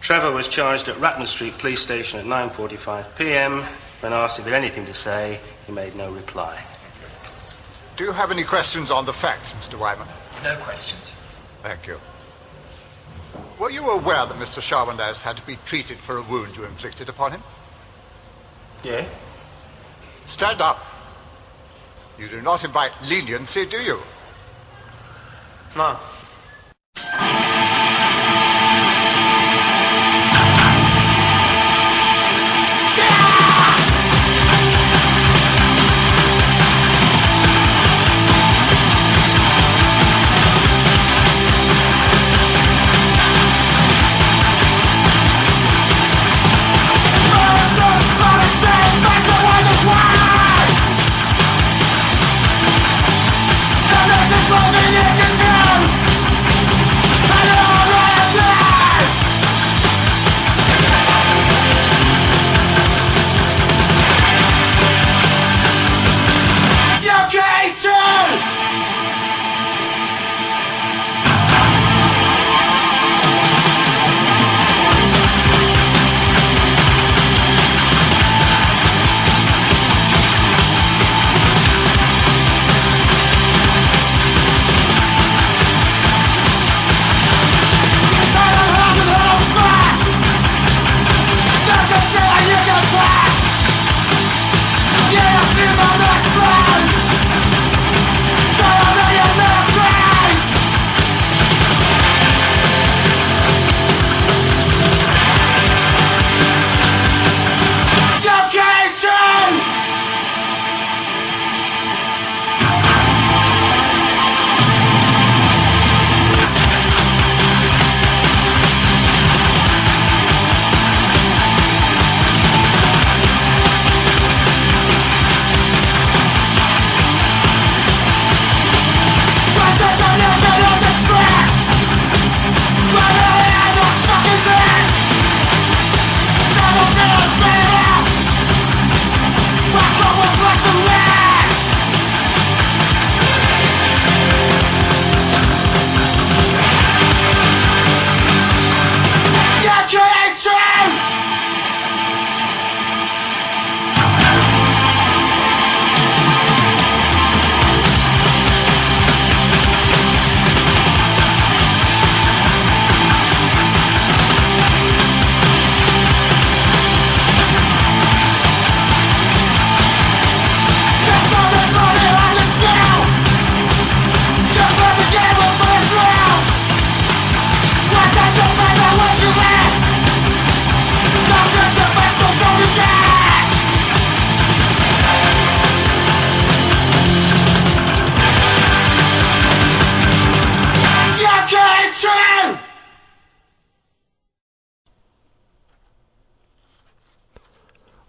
Trevor was charged at Ratna Street Police Station at 9:45 p.m. When asked if he had anything to say, he made no reply. Do you have any questions on the facts, Mr. Wyman? No questions. Thank you. Were you aware that Mr. Sharmandas had to be treated for a wound you inflicted upon him? Yeah? Stand up. You do not invite leniency, do you? No.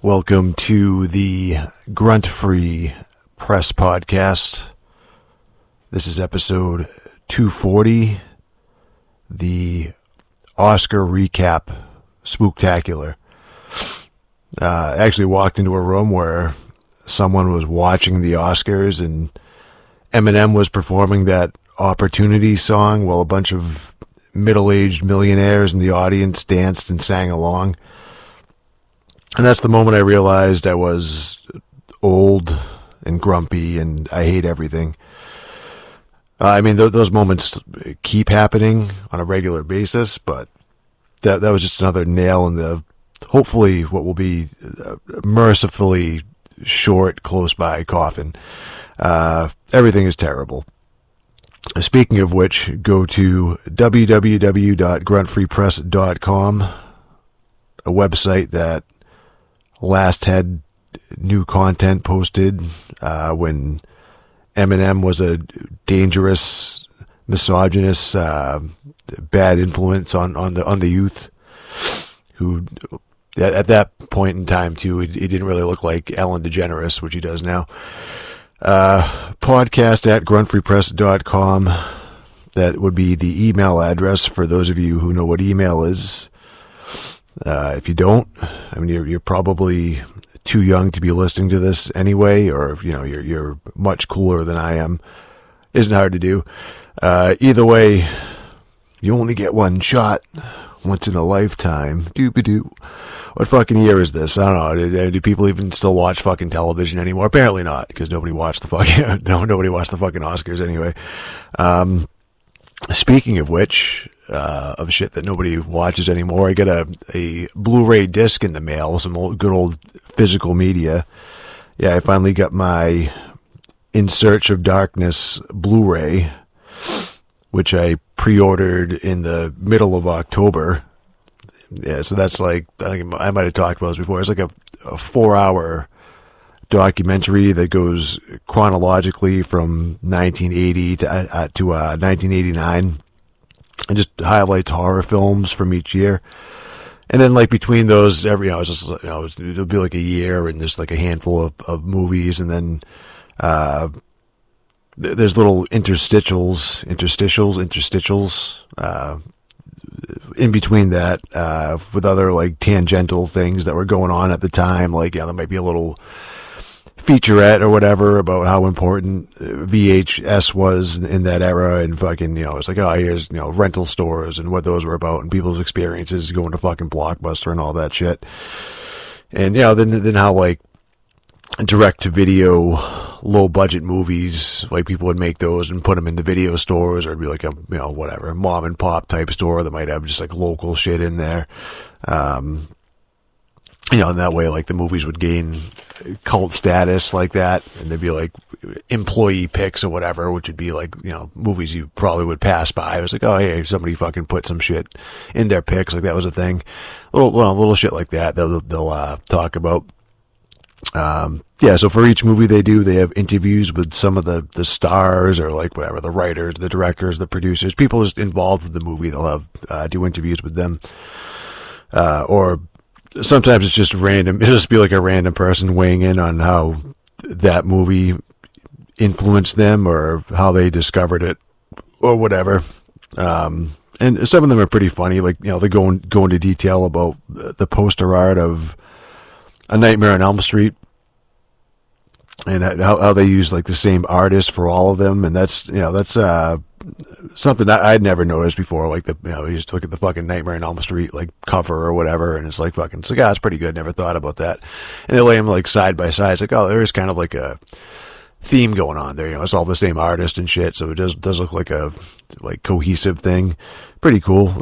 Welcome to the Grunt Free Press Podcast. This is episode 240, the Oscar recap Spooktacular. I actually walked into a room where someone was watching the Oscars and Eminem was performing that Opportunity song while a bunch of middle-aged millionaires in the audience danced and sang along. And that's the moment I realized I was old and grumpy and I hate everything. I mean, those moments keep happening on a regular basis, but that was just another nail in the, hopefully, what will be mercifully short, close-by coffin. Everything is terrible. Speaking of which, go to www.gruntfreepress.com, a website that last had new content posted when Eminem was a dangerous, misogynist, bad influence on the youth. Who, at that point in time, too, he didn't really look like Ellen DeGeneres, which he does now. Podcast at gruntfreepress.com. That would be the email address for those of you who know what email is. If you don't, I mean, you're probably too young to be listening to this anyway, or if you're much cooler than I am. Isn't hard to do. Either way, you only get one shot, once in a lifetime. Doobie-doo. What fucking year is this? I don't know. Do people even still watch fucking television anymore? Apparently not, because nobody watched the fucking Oscars anyway. Speaking of which, of shit that nobody watches anymore, I got a Blu-ray disc in the mail, some good old physical media. Yeah, I finally got my In Search of Darkness Blu-ray, which I pre-ordered in the middle of October. Yeah, so that's like, I might have talked about this before. It's like a 4-hour documentary that goes chronologically from 1980 to 1989, and just highlights horror films from each year. And then, like, between those, it's just, it'll be like a year, and there's like a handful of movies, and then there's little interstitials in between that, with other like tangential things that were going on at the time. Like, there might be a little featurette or whatever about how important VHS was in that era, and fucking, it's like, oh, here's, rental stores and what those were about and people's experiences going to fucking Blockbuster and all that shit. And, then how, like, direct-to-video, low-budget movies, like, people would make those and put them in the video stores, or it'd be like a, whatever, mom-and-pop type store that might have just, like, local shit in there. And that way, like, the movies would gain cult status like that, and there'd be, like, employee picks or whatever, which would be, like, movies you probably would pass by. It was like, oh, hey, somebody fucking put some shit in their picks, like that was a thing. Little shit like that they'll talk about. So for each movie they have interviews with some of the stars, or like whatever, the writers, the directors, the producers, people just involved with the movie. They'll have do interviews with them, or sometimes it's just random. It'll just be like a random person weighing in on how that movie influenced them, or how they discovered it, or whatever. And some of them are pretty funny. Like, they go into detail about the poster art of A Nightmare on Elm Street, and how they use like the same artist for all of them. And that's something that I'd never noticed before. Like, you just look at the fucking Nightmare on Elm Street like cover or whatever, and it's like fucking, it's like, it's pretty good. Never thought about that. And they lay them like side by side. It's like, oh, there is kind of like a theme going on there. It's all the same artist and shit, so it does look like a cohesive thing. Pretty cool.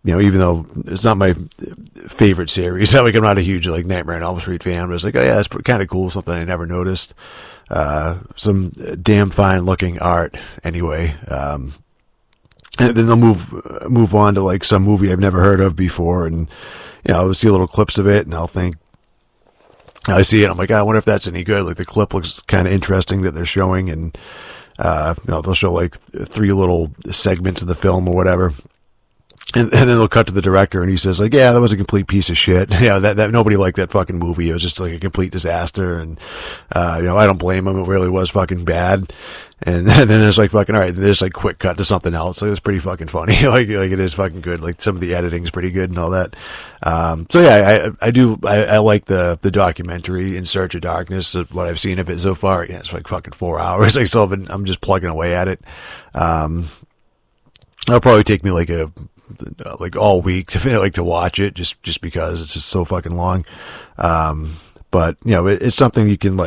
Even though it's not my favorite series, like, I'm not a huge like Nightmare on Elm Street fan, but it's like, oh yeah, it's kind of cool. Something I never noticed. Some damn fine looking art anyway. And then they'll move on to like some movie I've never heard of before, and I'll see little clips of it, and I'll think, I see it, I'm like, I wonder if that's any good. Like, the clip looks kind of interesting that they're showing, and they'll show like 3 little segments of the film or whatever. And then they'll cut to the director, and he says, like, yeah, that was a complete piece of shit. That nobody liked that fucking movie. It was just like a complete disaster. And, I don't blame him. It really was fucking bad. And then there's like fucking, all right, there's like quick cut to something else. Like, it's pretty fucking funny. like it is fucking good. Like, some of the editing's pretty good and all that. So yeah, I like the documentary In Search of Darkness. What I've seen of it so far, it's like fucking 4 hours. Like, so I'm just plugging away at it. It'll probably take me like all week to watch it, just because it's just so fucking long. But it's something you can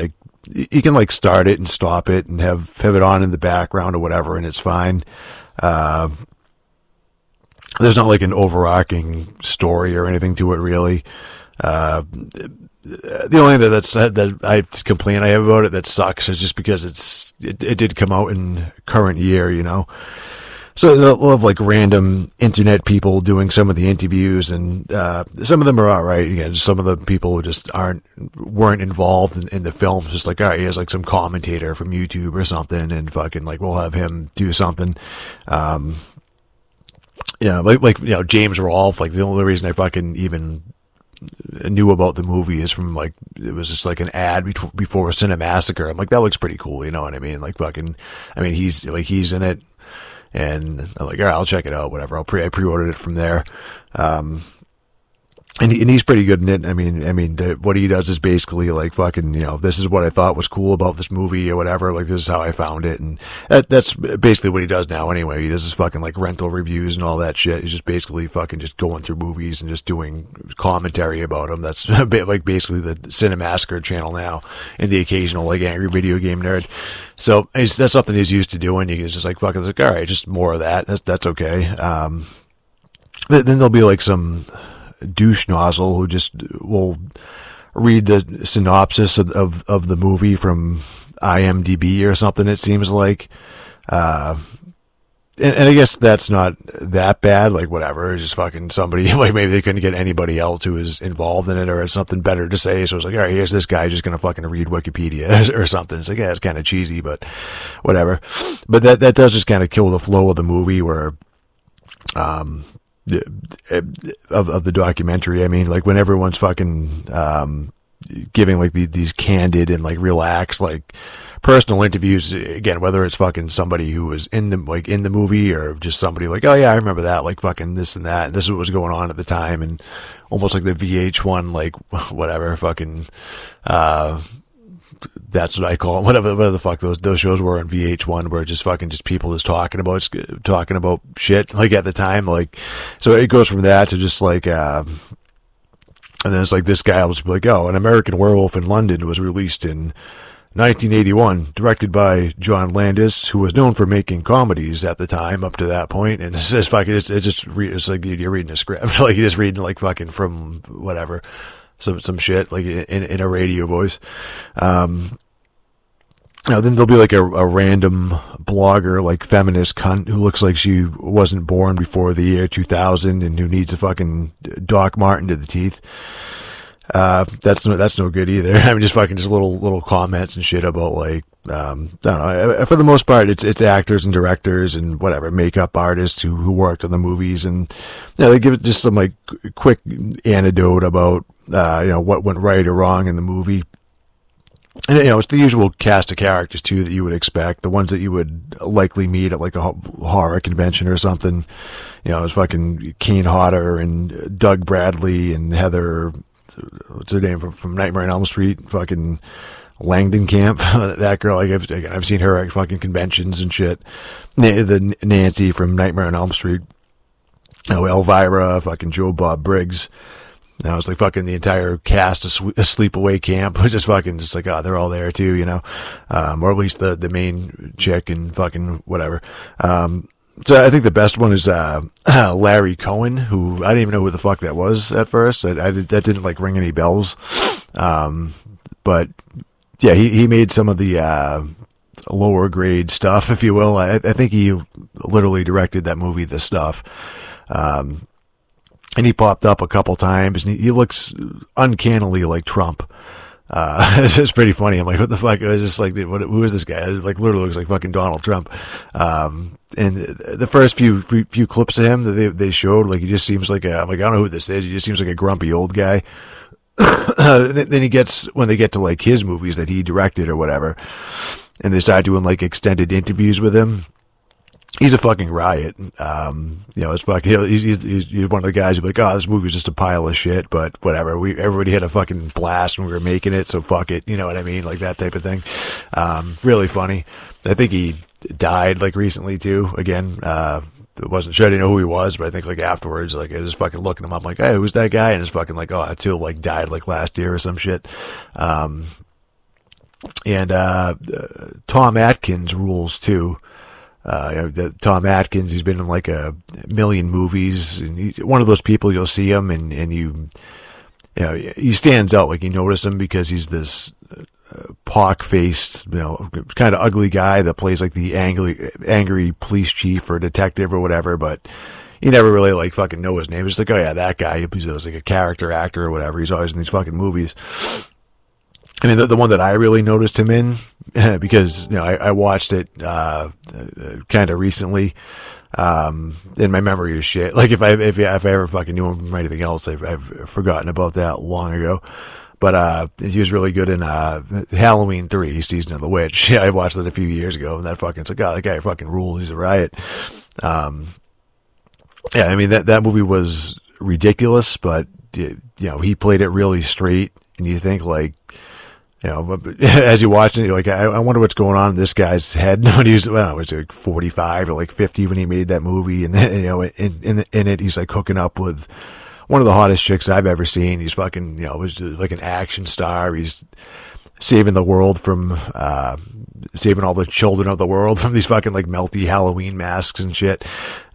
start it and stop it and have it on in the background or whatever, and it's fine. There's not like an overarching story or anything to it, really. The only thing that I complain I have about it that sucks is just because it did come out in current year, So they'll have like random internet people doing some of the interviews, and some of them are all right. Again, some of the people just weren't involved in the film. It's just like, all right, here's like some commentator from YouTube or something, and fucking like we'll have him do something. James Rolfe. Like, the only reason I fucking even knew about the movie is from like, it was just like an ad before Cinemassacre. I'm like, that looks pretty cool. You know what I mean? Like, fucking, he's in it. And I'm like, all right, I'll check it out, whatever. I pre-ordered it from there. And he's pretty good in it. What he does is basically like fucking, this is what I thought was cool about this movie or whatever. Like, this is how I found it. And that's basically what he does now anyway. He does his fucking like rental reviews and all that shit. He's just basically fucking just going through movies and just doing commentary about them. That's a bit like basically the Cinemassacre channel now, and the occasional like angry video game nerd. So that's something he's used to doing. He's just like fucking like, all right, just more of that. That's okay. Then there'll be like some douche nozzle who just will read the synopsis of the movie from IMDb or something, it seems like. And I guess that's not that bad, like whatever, it's just fucking somebody, like maybe they couldn't get anybody else who is involved in it or has something better to say, so it's like, all right, here's this guy just gonna fucking read Wikipedia or something. It's like, yeah, it's kind of cheesy, but whatever. But that does just kind of kill the flow of the movie, where of the documentary. I mean, like when everyone's fucking giving like these candid and like relaxed like personal interviews, again, whether it's fucking somebody who was in the movie or just somebody like, oh yeah, I remember that, like fucking this and that, and this is what was going on at the time, and almost like the VH1 like whatever fucking that's what I call it, whatever the fuck those shows were on VH1, where just fucking just people just talking about shit like at the time, like, so it goes from that to just like and then it's like this guy will just be like, oh, An American Werewolf in London was released in 1981, directed by John Landis, who was known for making comedies at the time up to that point. And it's just fucking, it's like you're reading a script, like you're just reading like fucking from whatever, some shit like in a radio voice. Now then there'll be like a random blogger, like feminist cunt, who looks like she wasn't born before the year 2000 and who needs a fucking Doc Martin to the teeth. That's no good either. I mean, just little comments and shit about like, I don't know. For the most part, it's actors and directors and whatever, makeup artists who worked on the movies, and they give it just some like quick anecdote about, what went right or wrong in the movie. And, it's the usual cast of characters too that you would expect, the ones that you would likely meet at like a horror convention or something. It's fucking Kane Hodder and Doug Bradley and Heather, what's her name from Nightmare on Elm Street, fucking Langdon Camp, that girl. Like I've seen her at fucking conventions and shit. The Nancy from Nightmare on Elm Street, Elvira, fucking Joe Bob Briggs. Now it's like fucking the entire cast of Sleepaway Camp, which is fucking just like, oh, they're all there too, or at least the main chick and fucking whatever. So I think the best one is Larry Cohen, who I didn't even know who the fuck that was at first. That didn't like ring any bells. But yeah, he made some of the lower grade stuff, if you will. I think he literally directed that movie, The Stuff. And he popped up a couple times, and he looks uncannily like Trump. It's just pretty funny. I'm like, what the fuck? I was just like, who is this guy? It like literally looks like fucking Donald Trump. And the first few clips of him that they showed, like, he just seems like I'm like, I don't know who this is. He just seems like a grumpy old guy. Then when they get to like his movies that he directed or whatever, and they start doing like extended interviews with him, he's a fucking riot. It's fucking, he's one of the guys who'd be like, oh, this movie's just a pile of shit, but whatever. Everybody had a fucking blast when we were making it, so fuck it. You know what I mean? Like that type of thing. Really funny. I think he died like recently too. Again, wasn't sure I didn't know who he was, but I think like afterwards, like I was fucking looking him up, like, hey, who's that guy? And it's fucking like, oh, Till like died like last year or some shit. And Tom Atkins rules too. Tom Atkins, he's been in like a million movies, and he's one of those people you'll see him and he stands out, like you notice him because he's this pock-faced, kind of ugly guy that plays like the angry police chief or detective or whatever, but you never really like fucking know his name. It's like, oh yeah, that guy. He's like a character actor or whatever. He's always in these fucking movies. I mean, the one that I really noticed him in, because, I watched it, kind of recently, and my memory is shit. Like, if I ever fucking knew him from anything else, I've forgotten about that long ago. But, he was really good in, Halloween 3, Season of the Witch. Yeah, I watched that a few years ago, and that fucking, it's like, oh, that guy fucking rules. He's a riot. Yeah, I mean, that movie was ridiculous, but he played it really straight, and you think like, as you watch it, you're like, I wonder what's going on in this guy's head when he was, he was like 45 or like 50 when he made that movie, and in it he's like hooking up with one of the hottest chicks I've ever seen. He's fucking, was like an action star. He's saving the world from, saving all the children of the world from these fucking like melty Halloween masks and shit.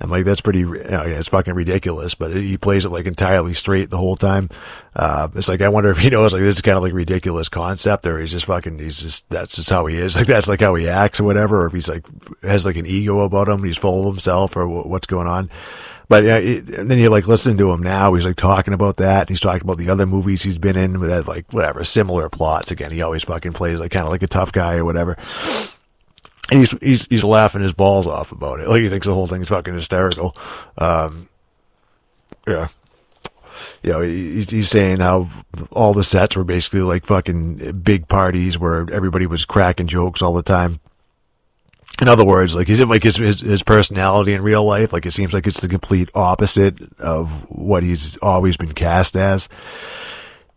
I'm like, that's pretty, it's fucking ridiculous, but he plays it like entirely straight the whole time. It's like, I wonder if he knows like this is kind of like ridiculous concept, or that's just how he is. Like, that's like how he acts or whatever, or if he's like, has like an ego about him, he's full of himself, or what's going on. But and then you like listen to him now. He's like talking about that. And he's talking about the other movies he's been in that like whatever similar plots. Again, he always fucking plays like kind of like a tough guy or whatever. And he's laughing his balls off about it. Like he thinks the whole thing's fucking hysterical. Yeah. He's saying how all the sets were basically like fucking big parties where everybody was cracking jokes all the time. In other words, like his personality in real life, like it seems like it's the complete opposite of what he's always been cast as.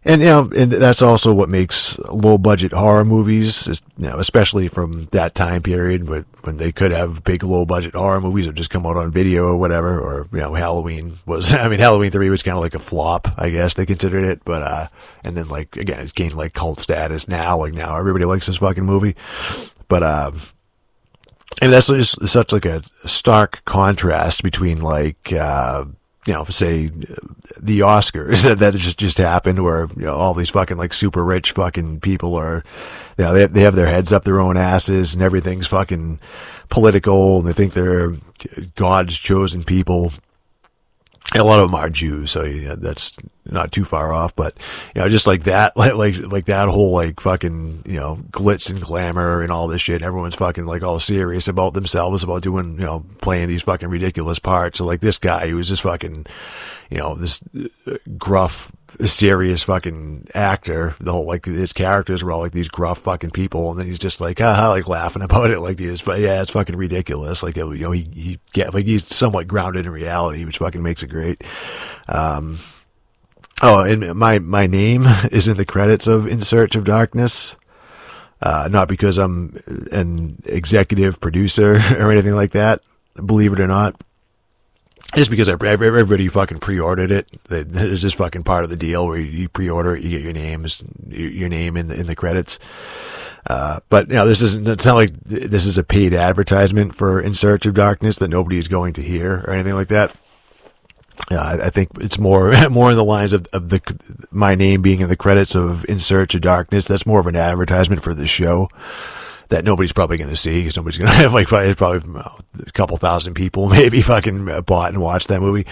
And and that's also what makes low budget horror movies, especially from that time period when they could have big low budget horror movies that just come out on video or whatever, or Halloween was, Halloween 3 was kind of like a flop, I guess they considered it, but and then like again it's gained like cult status now, like now everybody likes this fucking movie, but and that's just such like a stark contrast between like, say the Oscars that just happened where, all these fucking like super rich fucking people are, they have their heads up their own asses and everything's fucking political and they think they're God's chosen people. And a lot of them are Jews, so that's not too far off. But just like that, like that whole like fucking glitz and glamour and all this shit. Everyone's fucking like all serious about themselves, about doing playing these fucking ridiculous parts. So like this guy, he was just fucking this gruff, serious fucking actor. The whole like his characters were all like these gruff fucking people, and then he's just like like laughing about it like this. But yeah, it's fucking ridiculous. Like he's somewhat grounded in reality, which fucking makes it great. And my name is in the credits of In Search of Darkness. Not because I'm an executive producer or anything like that, believe it or not. Just because everybody fucking pre-ordered it. It's just fucking part of the deal where you pre-order it, you get your name in the credits. But it's not like this is a paid advertisement for In Search of Darkness that nobody is going to hear or anything like that. I think it's more in the lines of my name being in the credits of In Search of Darkness. That's more of an advertisement for the show that nobody's probably going to see because nobody's going to have probably a couple thousand people maybe fucking bought and watched that movie.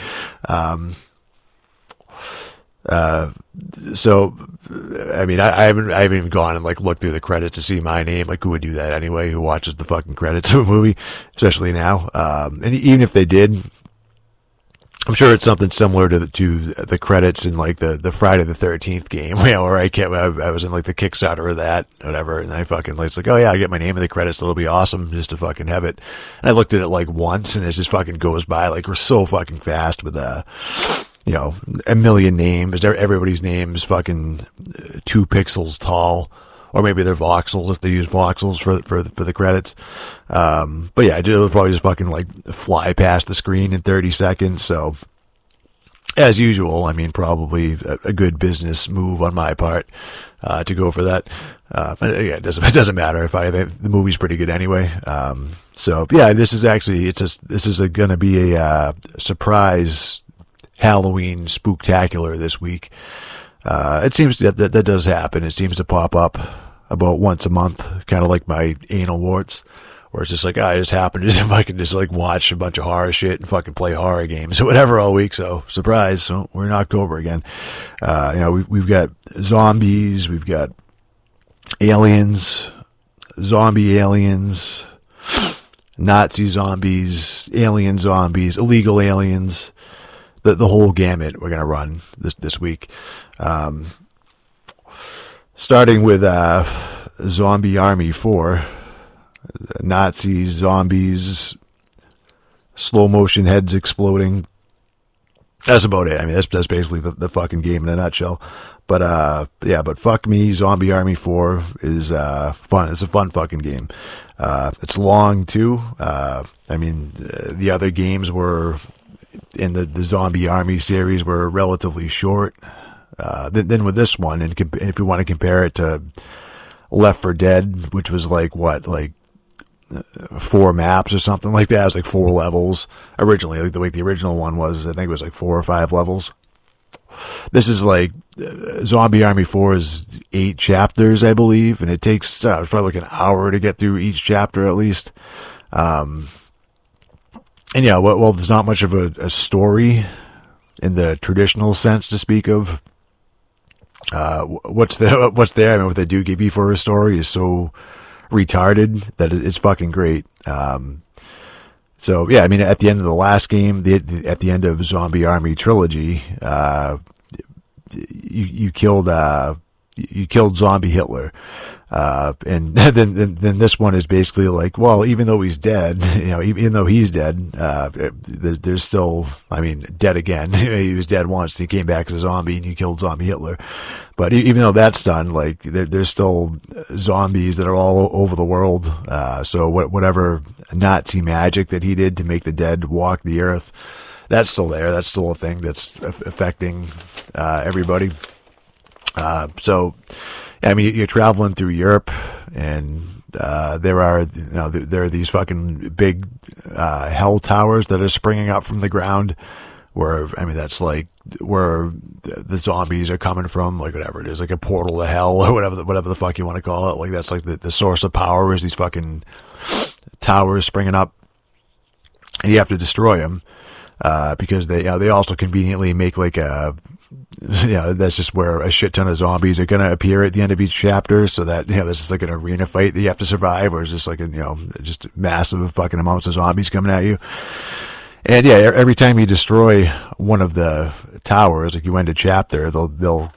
So I haven't even gone and like looked through the credits to see my name. Like who would do that anyway? Who watches the fucking credits of a movie, especially now? And even if they did, I'm sure it's something similar to the credits in like the Friday the 13th game, where I was in like the Kickstarter of that, whatever, and I fucking like, it's like, oh yeah, I get my name in the credits, so it'll be awesome just to fucking have it. And I looked at it like once, and it just fucking goes by like we're so fucking fast with a million names. Everybody's name is fucking 2 pixels tall. Or maybe they're voxels if they use voxels for the credits. But yeah, it'll probably just fucking like fly past the screen in 30 seconds. So as usual, probably a good business move on my part, to go for that. But yeah, it doesn't matter if the movie's pretty good anyway. So yeah, this is going to be a surprise Halloween spooktacular this week. It seems that does happen. It seems to pop up about once a month, kind of like my anal warts, where it's just like, I just happen to if I can just like watch a bunch of horror shit and fucking play horror games or whatever all week. So surprise. So we're in October again. We've got zombies, we've got aliens, zombie aliens, Nazi zombies, alien zombies, illegal aliens, the whole gamut we're going to run this week. Starting with Zombie Army 4, Nazi zombies, slow motion heads exploding, That's about it. I mean, that's basically the fucking game in a nutshell. But yeah, but fuck me, Zombie Army 4 is fun. It's a fun fucking game. It's long too. I mean, the other games were in the Zombie Army series were relatively short. Then with this one, and if you want to compare it to Left 4 Dead, which was like 4 maps or something like that. It was like 4 levels originally. Like the original one was, I think it was like 4 or 5 levels. This is like Zombie Army 4 is 8 chapters, I believe, and it takes it's probably like an hour to get through each chapter at least. And yeah, well, there's not much of a story in the traditional sense to speak of. What's there? I mean, what they do give you for a story is so retarded that it's fucking great. So yeah, I mean, at the end of the last game, at the end of Zombie Army Trilogy, you killed Zombie Hitler, and then this one is basically like, well, even though he's dead, even though he's dead, there's still, I mean, dead again. He was dead once, and he came back as a zombie, and you killed Zombie Hitler. But even though that's done, like there's still zombies that are all over the world. So whatever Nazi magic that he did to make the dead walk the earth, that's still there. That's still a thing that's affecting everybody. So, I mean, you're traveling through Europe, and there are these fucking big hell towers that are springing up from the ground. Where, I mean, that's like where the zombies are coming from, like whatever it is, like a portal to hell or whatever the fuck you want to call it. Like that's like the source of power is these fucking towers springing up, and you have to destroy them because they also conveniently make like that's just where a shit ton of zombies are going to appear at the end of each chapter, so that this is like an arena fight that you have to survive, or is this like just massive fucking amounts of zombies coming at you. And yeah, every time you destroy one of the towers, like you end a chapter, they'll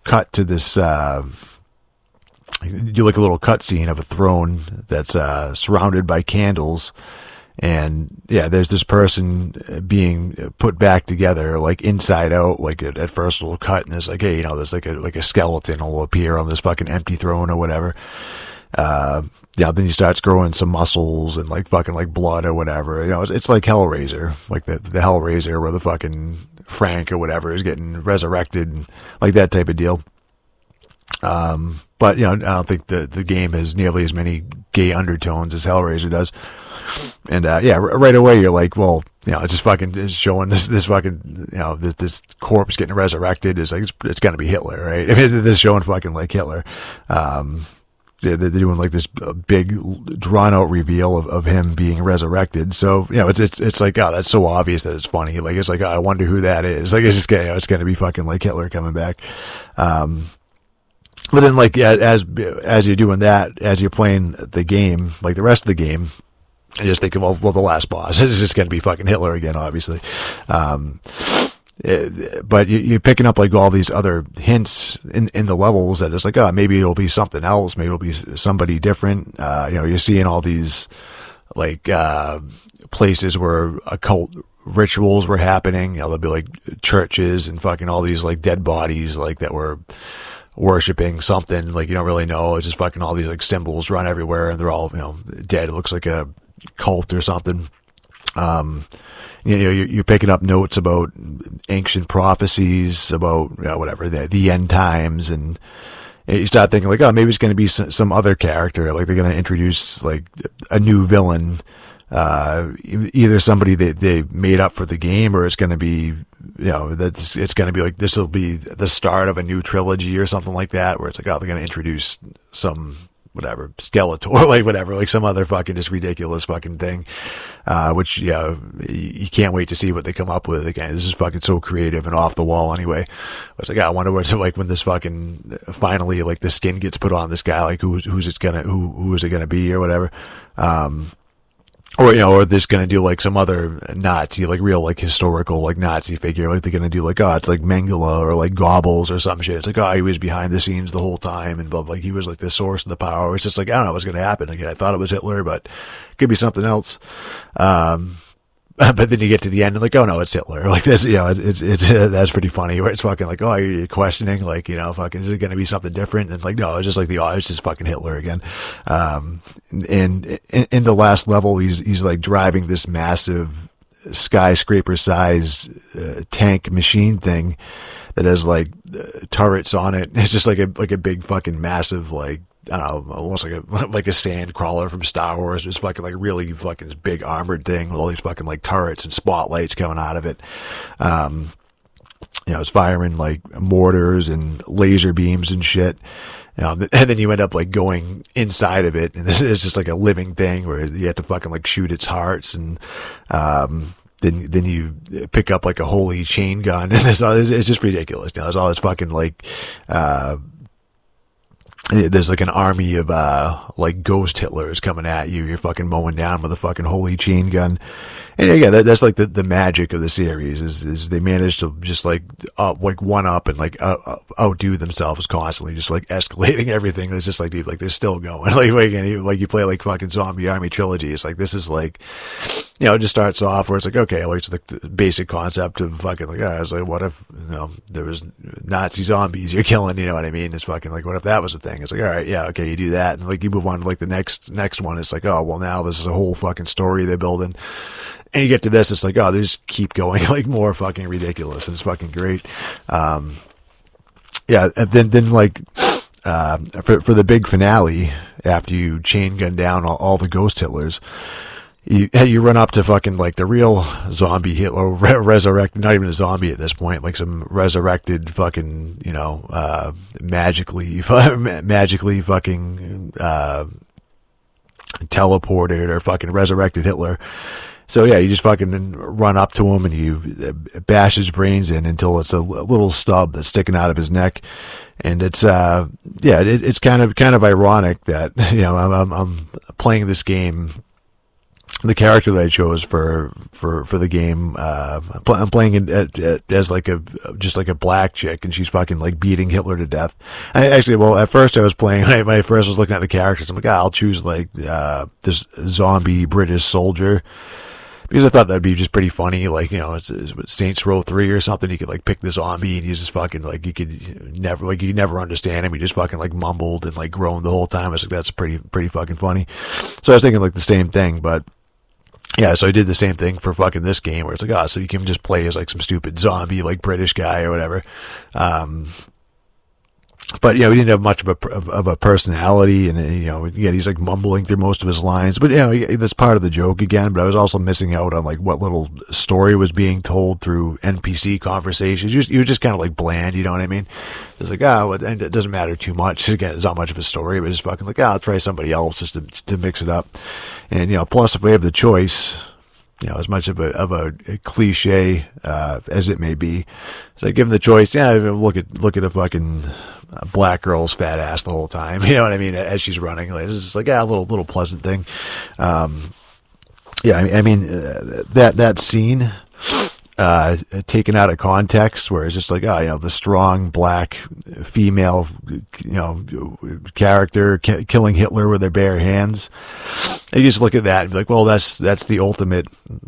cut to this, do like a little cutscene of a throne that's surrounded by candles. And yeah, there's this person being put back together, like inside out. Like at first it'll cut, and it's like, hey, there's like a skeleton will appear on this fucking empty throne or whatever. Then he starts growing some muscles and like fucking like blood or whatever. It's like Hellraiser, like the Hellraiser where the fucking Frank or whatever is getting resurrected, like that type of deal. But I don't think the game has nearly as many gay undertones as Hellraiser does. And right away you're like, well, it's just fucking showing this fucking this corpse getting resurrected is like it's gonna be Hitler, right? I mean, this showing fucking like Hitler. They're doing like this big drawn out reveal of him being resurrected. So, it's like, oh, that's so obvious that it's funny. Like, it's like, oh, I wonder who that is. Like, it's just, it's going to be fucking like Hitler coming back. But then like, as you're doing that, as you're playing the game, like the rest of the game, I just think, well, the last boss is just going to be fucking Hitler again, obviously. But you're picking up like all these other hints in the levels that it's like, oh, maybe it'll be something else. Maybe it'll be somebody different. You're seeing all these like, places where occult rituals were happening. There'll be like churches and fucking all these like dead bodies, like that were worshiping something. Like, you don't really know. It's just fucking all these like symbols run everywhere, and they're all, dead. It looks like a cult or something. You're picking up notes about ancient prophecies about whatever the end times, and you start thinking like, oh, maybe it's going to be some other character, like they're going to introduce like a new villain, either somebody they made up for the game, or it's going to be that's it's going to be like this will be the start of a new trilogy or something like that, where it's like, oh, they're going to introduce some whatever Skeletor, like whatever, like some other fucking just ridiculous fucking thing, which you can't wait to see what they come up with. Again, this is fucking so creative and off the wall anyway. It's like, I wonder what's like when this fucking finally like the skin gets put on this guy, like who is it gonna be or whatever. Or they're just gonna do like some other Nazi, like real like historical like Nazi figure, like they're gonna do like, oh, it's like Mengele or like Goebbels or some shit. It's like, oh, he was behind the scenes the whole time and blah, like he was like the source of the power. It's just like, I don't know what's gonna happen. Again, I thought it was Hitler, but it could be something else. but then you get to the end and like, oh no, it's Hitler. Like this, it's that's pretty funny. Where it's fucking like, oh, you're questioning, like, fucking, is it going to be something different? And like, no, it's just like it's just fucking Hitler again. And in the last level, he's like driving this massive skyscraper size tank machine thing that has like turrets on it. It's just like a big fucking massive, like, I don't know, almost like a sand crawler from Star Wars. It's fucking like really fucking this big armored thing with all these fucking like turrets and spotlights coming out of it. It's firing like mortars and laser beams and shit. And then you end up like going inside of it, and this is just like a living thing where you have to fucking like shoot its hearts, and then you pick up like a holy chain gun, and it's just ridiculous. There's all this fucking like there's like an army of like ghost Hitlers coming at you. You're fucking mowing down with a fucking holy chain gun. And again, that's like the magic of the series is they manage to just like one up and like outdo themselves constantly, just like escalating everything. It's just like, dude, like they're still going. Like you play like fucking Zombie Army Trilogy. It's like, this is like, it just starts off where it's like, okay, well, it's like the basic concept of fucking like, I was like, what if, there was Nazi zombies you're killing, you know what I mean? It's fucking like, what if that was a thing? It's like, all right, yeah, okay, you do that. And like, you move on to like the next one. It's like, oh, well, now this is a whole fucking story they're building. And you get to this, it's like, oh, they just keep going, like more fucking ridiculous, and it's fucking great. And then like, for the big finale, after you chain gun down all the ghost Hitlers, you run up to fucking like the real zombie Hitler, resurrected, not even a zombie at this point, like some resurrected fucking, magically fucking, teleported or fucking resurrected Hitler. So yeah, you just fucking run up to him and you bash his brains in until it's a little stub that's sticking out of his neck. And it's it's kind of ironic that I'm playing this game. The character that I chose for the game, I'm playing it as like just like a black chick, and she's fucking like beating Hitler to death. At first I was playing, when I first was looking at the characters, I'm like, I'll choose like this zombie British soldier, because I thought that'd be just pretty funny. Like, it's Saints Row 3 or something. You could like pick the zombie and he's just fucking like, you could never understand him. He just fucking like mumbled and like groaned the whole time. I was like, that's pretty fucking funny. So I was thinking like the same thing, but yeah, so I did the same thing for fucking this game, where it's like, so you can just play as like some stupid zombie, like British guy or whatever. But we didn't have much of a personality, and again, he's like mumbling through most of his lines. But that's part of the joke again. But I was also missing out on like what little story was being told through NPC conversations. You were just kind of like bland, you know what I mean? It's like, and it doesn't matter too much. Again, it's not much of a story, but it's fucking like, I'll try somebody else just to mix it up. And plus, if we have the choice, as much of a cliche as it may be, so given the choice, look at a fucking black girl's fat ass the whole time, you know what I mean, as she's running. Like, it's just like a little pleasant thing. That scene taken out of context, where it's just like, the strong black female character killing Hitler with their bare hands. And you just look at that and be like, well, that's the ultimate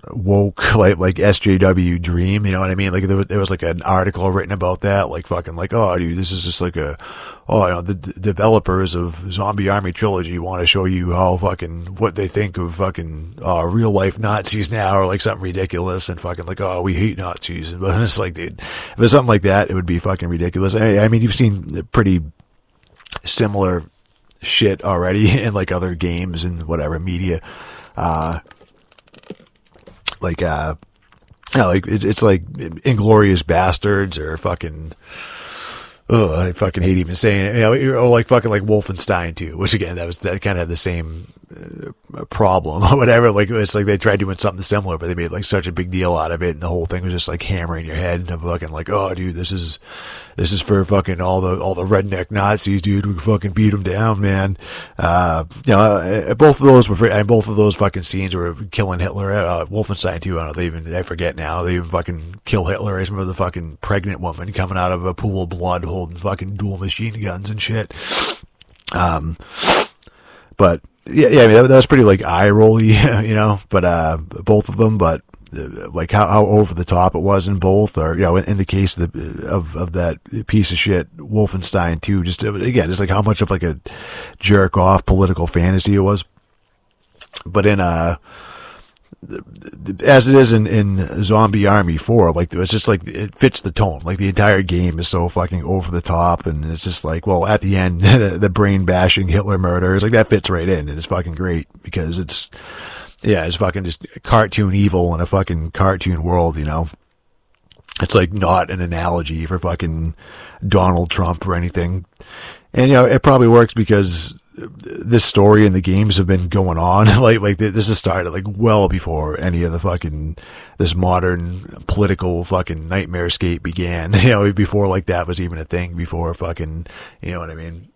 woke like SJW dream, you know what I mean? Like there was like an article written about that, like fucking like, oh dude, this is just like the developers of Zombie Army Trilogy want to show you how fucking what they think of fucking real life Nazis now, or like something ridiculous, and fucking like, oh, we hate Nazis. But it's like, dude, if it was something like that, it would be fucking ridiculous. I mean, you've seen pretty similar shit already in like other games and whatever media, it's like Inglourious Bastards, or fucking, I fucking hate even saying it, or like fucking like Wolfenstein 2, which again, that kind of had the same problem or whatever. Like, it's like they tried doing something similar, but they made like such a big deal out of it, and the whole thing was just like hammering your head and fucking like, oh dude, this is for fucking all the redneck Nazis, dude. We fucking beat them down, man. Both of those fucking scenes were killing Hitler. Wolfenstein 2, I forget now. They even fucking kill Hitler. I remember the fucking pregnant woman coming out of a pool of blood holding fucking dual machine guns and shit. But yeah, I mean, that was pretty like eye rolly, but both of them. But like how over the top it was in both, or in the case of that piece of shit Wolfenstein 2, just like how much of like a jerk off political fantasy it was. But in as it is in Zombie Army 4, like it's just like it fits the tone. Like the entire game is so fucking over the top, and it's just like, well, at the end, the brain bashing Hitler murder is like that fits right in, and it's fucking great because it's fucking just cartoon evil in a fucking cartoon world, It's like not an analogy for fucking Donald Trump or anything. And, it probably works because this story and the games have been going on. like this has started like well before any of the fucking, this modern political fucking nightmarescape began. Before like that was even a thing, before fucking, you know what I mean?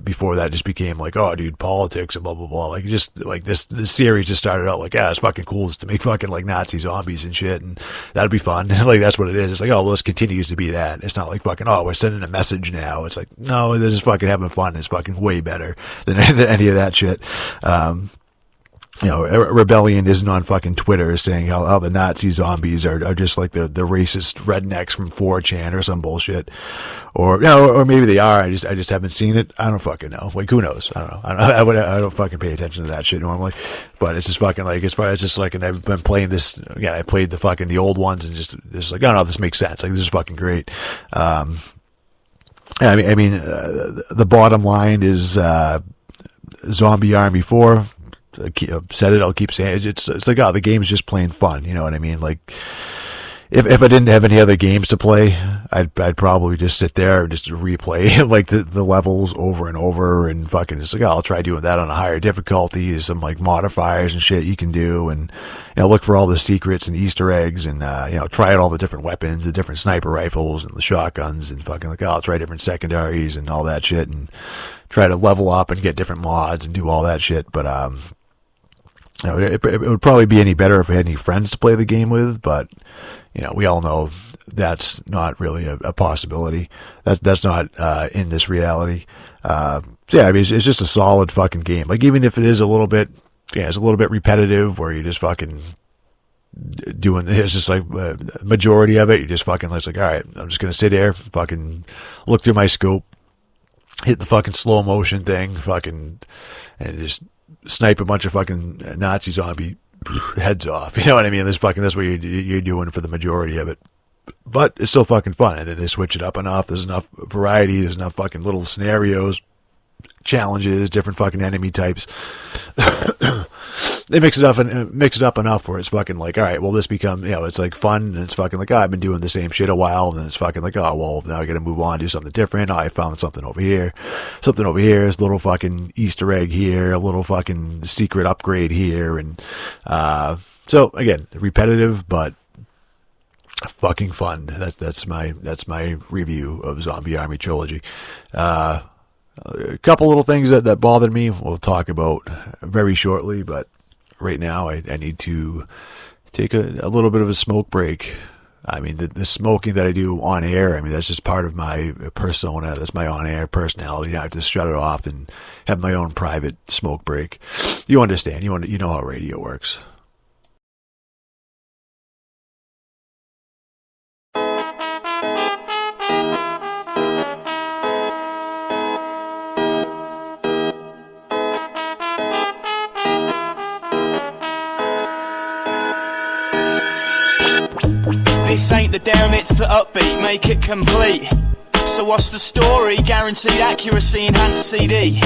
Before that just became like, oh dude, politics and blah blah blah. Like just like this series just started out like, it's fucking cool just to make fucking like Nazi zombies and shit, and that'd be fun. Like that's what it is. It's like, oh well, this continues to be that. It's not like fucking, oh, we're sending a message now. It's like, no, they're just fucking having fun. It's fucking way better than any of that shit. Rebellion isn't on fucking Twitter saying how the Nazi zombies are just like the racist rednecks from 4chan or some bullshit. Or maybe they are. I just haven't seen it. I don't fucking know. Like, who knows? I don't know. I don't fucking pay attention to that shit normally. But it's just fucking like, as far as just like, and I've been playing this, again, I played the old ones and just like, oh no, this makes sense. Like, this is fucking great. I mean, the bottom line is, Zombie Army 4. I've said it, I'll keep saying it. It's like, oh, the game's just plain fun. You know what I mean? Like, if I didn't have any other games to play, I'd probably just sit there and just replay like the levels over and over, and fucking just like, oh, I'll try doing that on a higher difficulty. There's some like modifiers and shit you can do, and look for all the secrets and Easter eggs, and try out all the different weapons, the different sniper rifles and the shotguns, and fucking like, oh, I'll try different secondaries and all that shit, and try to level up and get different mods and do all that shit. But it would probably be any better if I had any friends to play the game with, but we all know that's not really a possibility. That's not in this reality. I mean, it's just a solid fucking game. Like, even if it is a little bit, it's a little bit repetitive, where you just fucking doing, it's just like majority of it, you just fucking, it's like, all right, I'm just gonna sit here, fucking look through my scope, hit the fucking slow motion thing, fucking, and just snipe a bunch of fucking Nazi zombie heads off. You know what I mean? That's what you're doing for the majority of it. But it's still fucking fun. And then they switch it up enough. There's enough variety. There's enough fucking little scenarios, challenges, different fucking enemy types. They mix it up enough where it's fucking like, all right, well, this becomes, it's like fun, and it's fucking like, oh, I've been doing the same shit a while, and then it's fucking like, oh, well, now I gotta move on, do something different. Oh, I found something over here, a little fucking Easter egg here, a little fucking secret upgrade here, and so again, repetitive, but fucking fun. That's my review of Zombie Army Trilogy. A couple little things that bothered me, we'll talk about very shortly, but right now I need to take a little bit of a smoke break. I mean, the smoking that I do on air, I mean, that's just part of my persona. That's my on-air personality. I have to shut it off and have my own private smoke break. You understand. You know how radio works. This ain't the down, it's the upbeat, make it complete. So what's the story? Guaranteed accuracy, enhanced CD.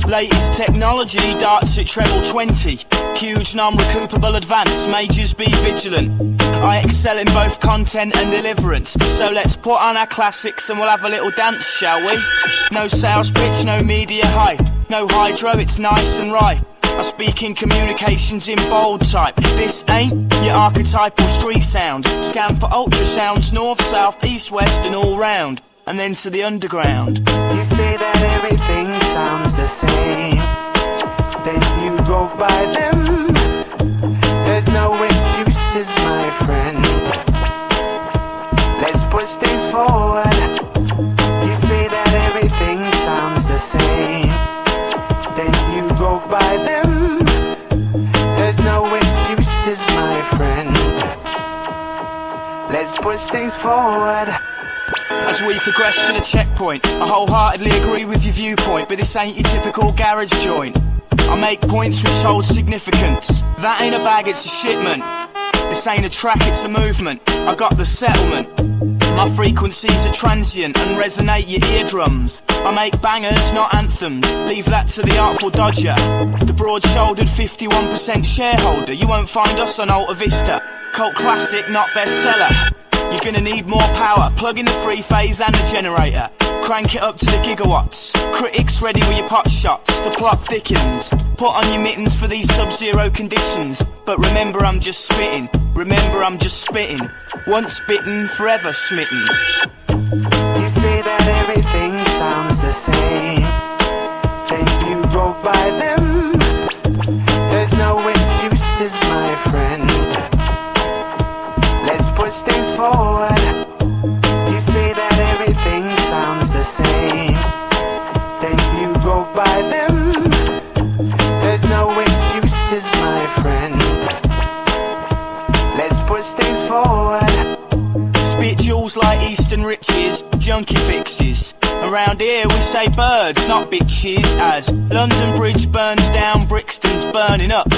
Latest technology, darts at treble 20. Huge non-recoupable advance, majors be vigilant. I excel in both content and deliverance. So let's put on our classics and we'll have a little dance, shall we? No sales pitch, no media hype. No hydro, it's nice and right. I speak in communications in bold type. This ain't your archetypal street sound. Scan for ultrasounds, north, south, east, west and all round. And then to the underground. You say that everything sounds the same, then you go by them. There's no excuses, my friend. Let's push things forward. You say that everything sounds the same, then you go by them. There's no excuses, my friend. Let's push things forward. As we progress to the checkpoint, I wholeheartedly agree with your viewpoint, but this ain't your typical garage joint. I make points which hold significance. That ain't a bag, it's a shipment. This ain't a track, it's a movement. I got the settlement. My frequencies are transient and resonate your eardrums. I make bangers, not anthems. Leave that to the Artful Dodger, the broad-shouldered 51% shareholder. You won't find us on Alta Vista. Cult classic, not bestseller. You're gonna need more power. Plug in the three-phase and the generator. Crank it up to the gigawatts. Critics ready with your pot shots. The plot thickens. Put on your mittens for these sub-zero conditions. But remember, I'm just spitting. Remember, I'm just spitting. Once bitten, forever smitten. You say that everything sounds the same, then you go by them. There's no excuses, my friend. Let's push things forward. You say that everything sounds the same, then you go by them. There's no excuses, my friend. Let's push things forward. Spit jewels like Eastern riches, junkie fixes. Around here we say birds, not bitches. As London Bridge burns down, Brixton's burning up.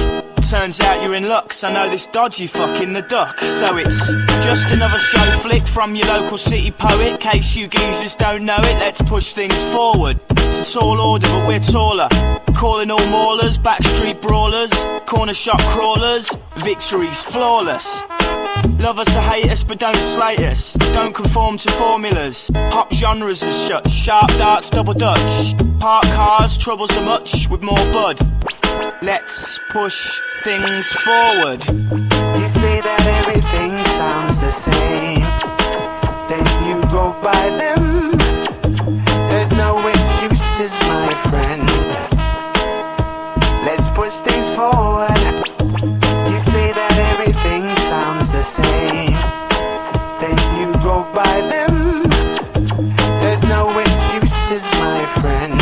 Turns out you're in luck, 'cause I know this dodgy fucking the duck. So it's just another show flick from your local city poet. Case you geezers don't know it, let's push things forward. It's a tall order, but we're taller. Calling all maulers, backstreet brawlers, corner shop crawlers. Victory's flawless. Love us or hate us, but don't slate us. Don't conform to formulas. Pop genres as such. Sharp darts, double dutch. Park cars, troubles are much with more bud. Let's push things forward. You say that everything sounds the same, then you go by them. There's no excuses, my friend. Let's push things forward. You say that everything sounds the same, then you go by them. There's no excuses, my friend.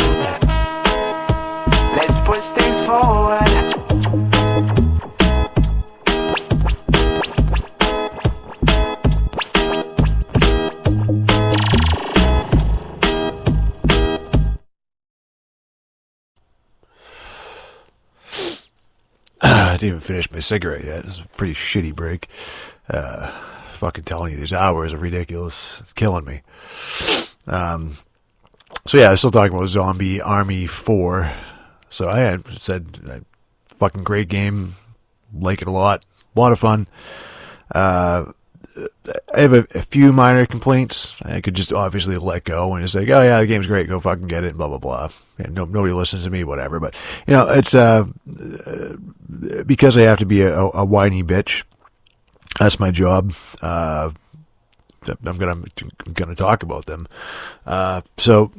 Let's push things forward. I didn't even finish my cigarette yet. This is a pretty shitty break. Fucking telling you, these hours are ridiculous. It's killing me. So yeah, I'm still talking about Zombie Army 4. So I had said, fucking great game. Like it a lot. A lot of fun. I have a few minor complaints. I could just obviously let go and just say, oh yeah, the game's great, go fucking get it, blah, blah, blah. Yeah, nobody listens to me, whatever. But, you know, it's, because I have to be a whiny bitch, that's my job. I'm gonna talk about them. So,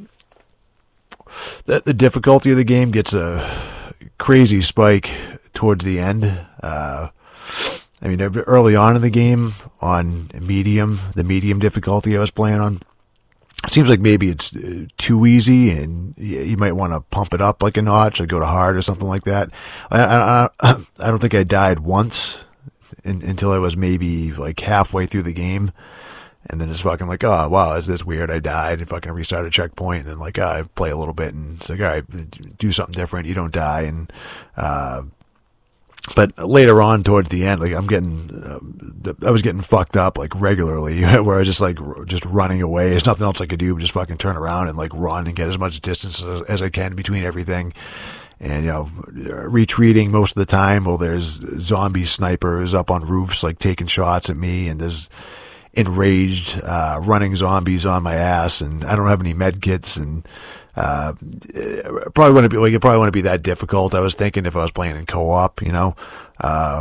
the difficulty of the game gets a crazy spike towards the end. I mean, early on in the game, on medium, the medium difficulty I was playing on, it seems like maybe it's too easy and you might want to pump it up like a notch or go to hard or something like that. I don't think I died once until I was maybe like halfway through the game. And then it's fucking like, oh, wow, is this weird? I died and fucking restart a checkpoint. And then like, I play a little bit and it's like, all right, do something different. You don't die. And, but later on towards the end, like I was getting fucked up like regularly where I was just running away. There's nothing else I could do but just fucking turn around and like run and get as much distance as I can between everything. And, you know, retreating most of the time. Well, there's zombie snipers up on roofs, like taking shots at me, and there's enraged, running zombies on my ass, and I don't have any med kits, and, it probably wouldn't be that difficult. I was thinking if I was playing in co-op, you know,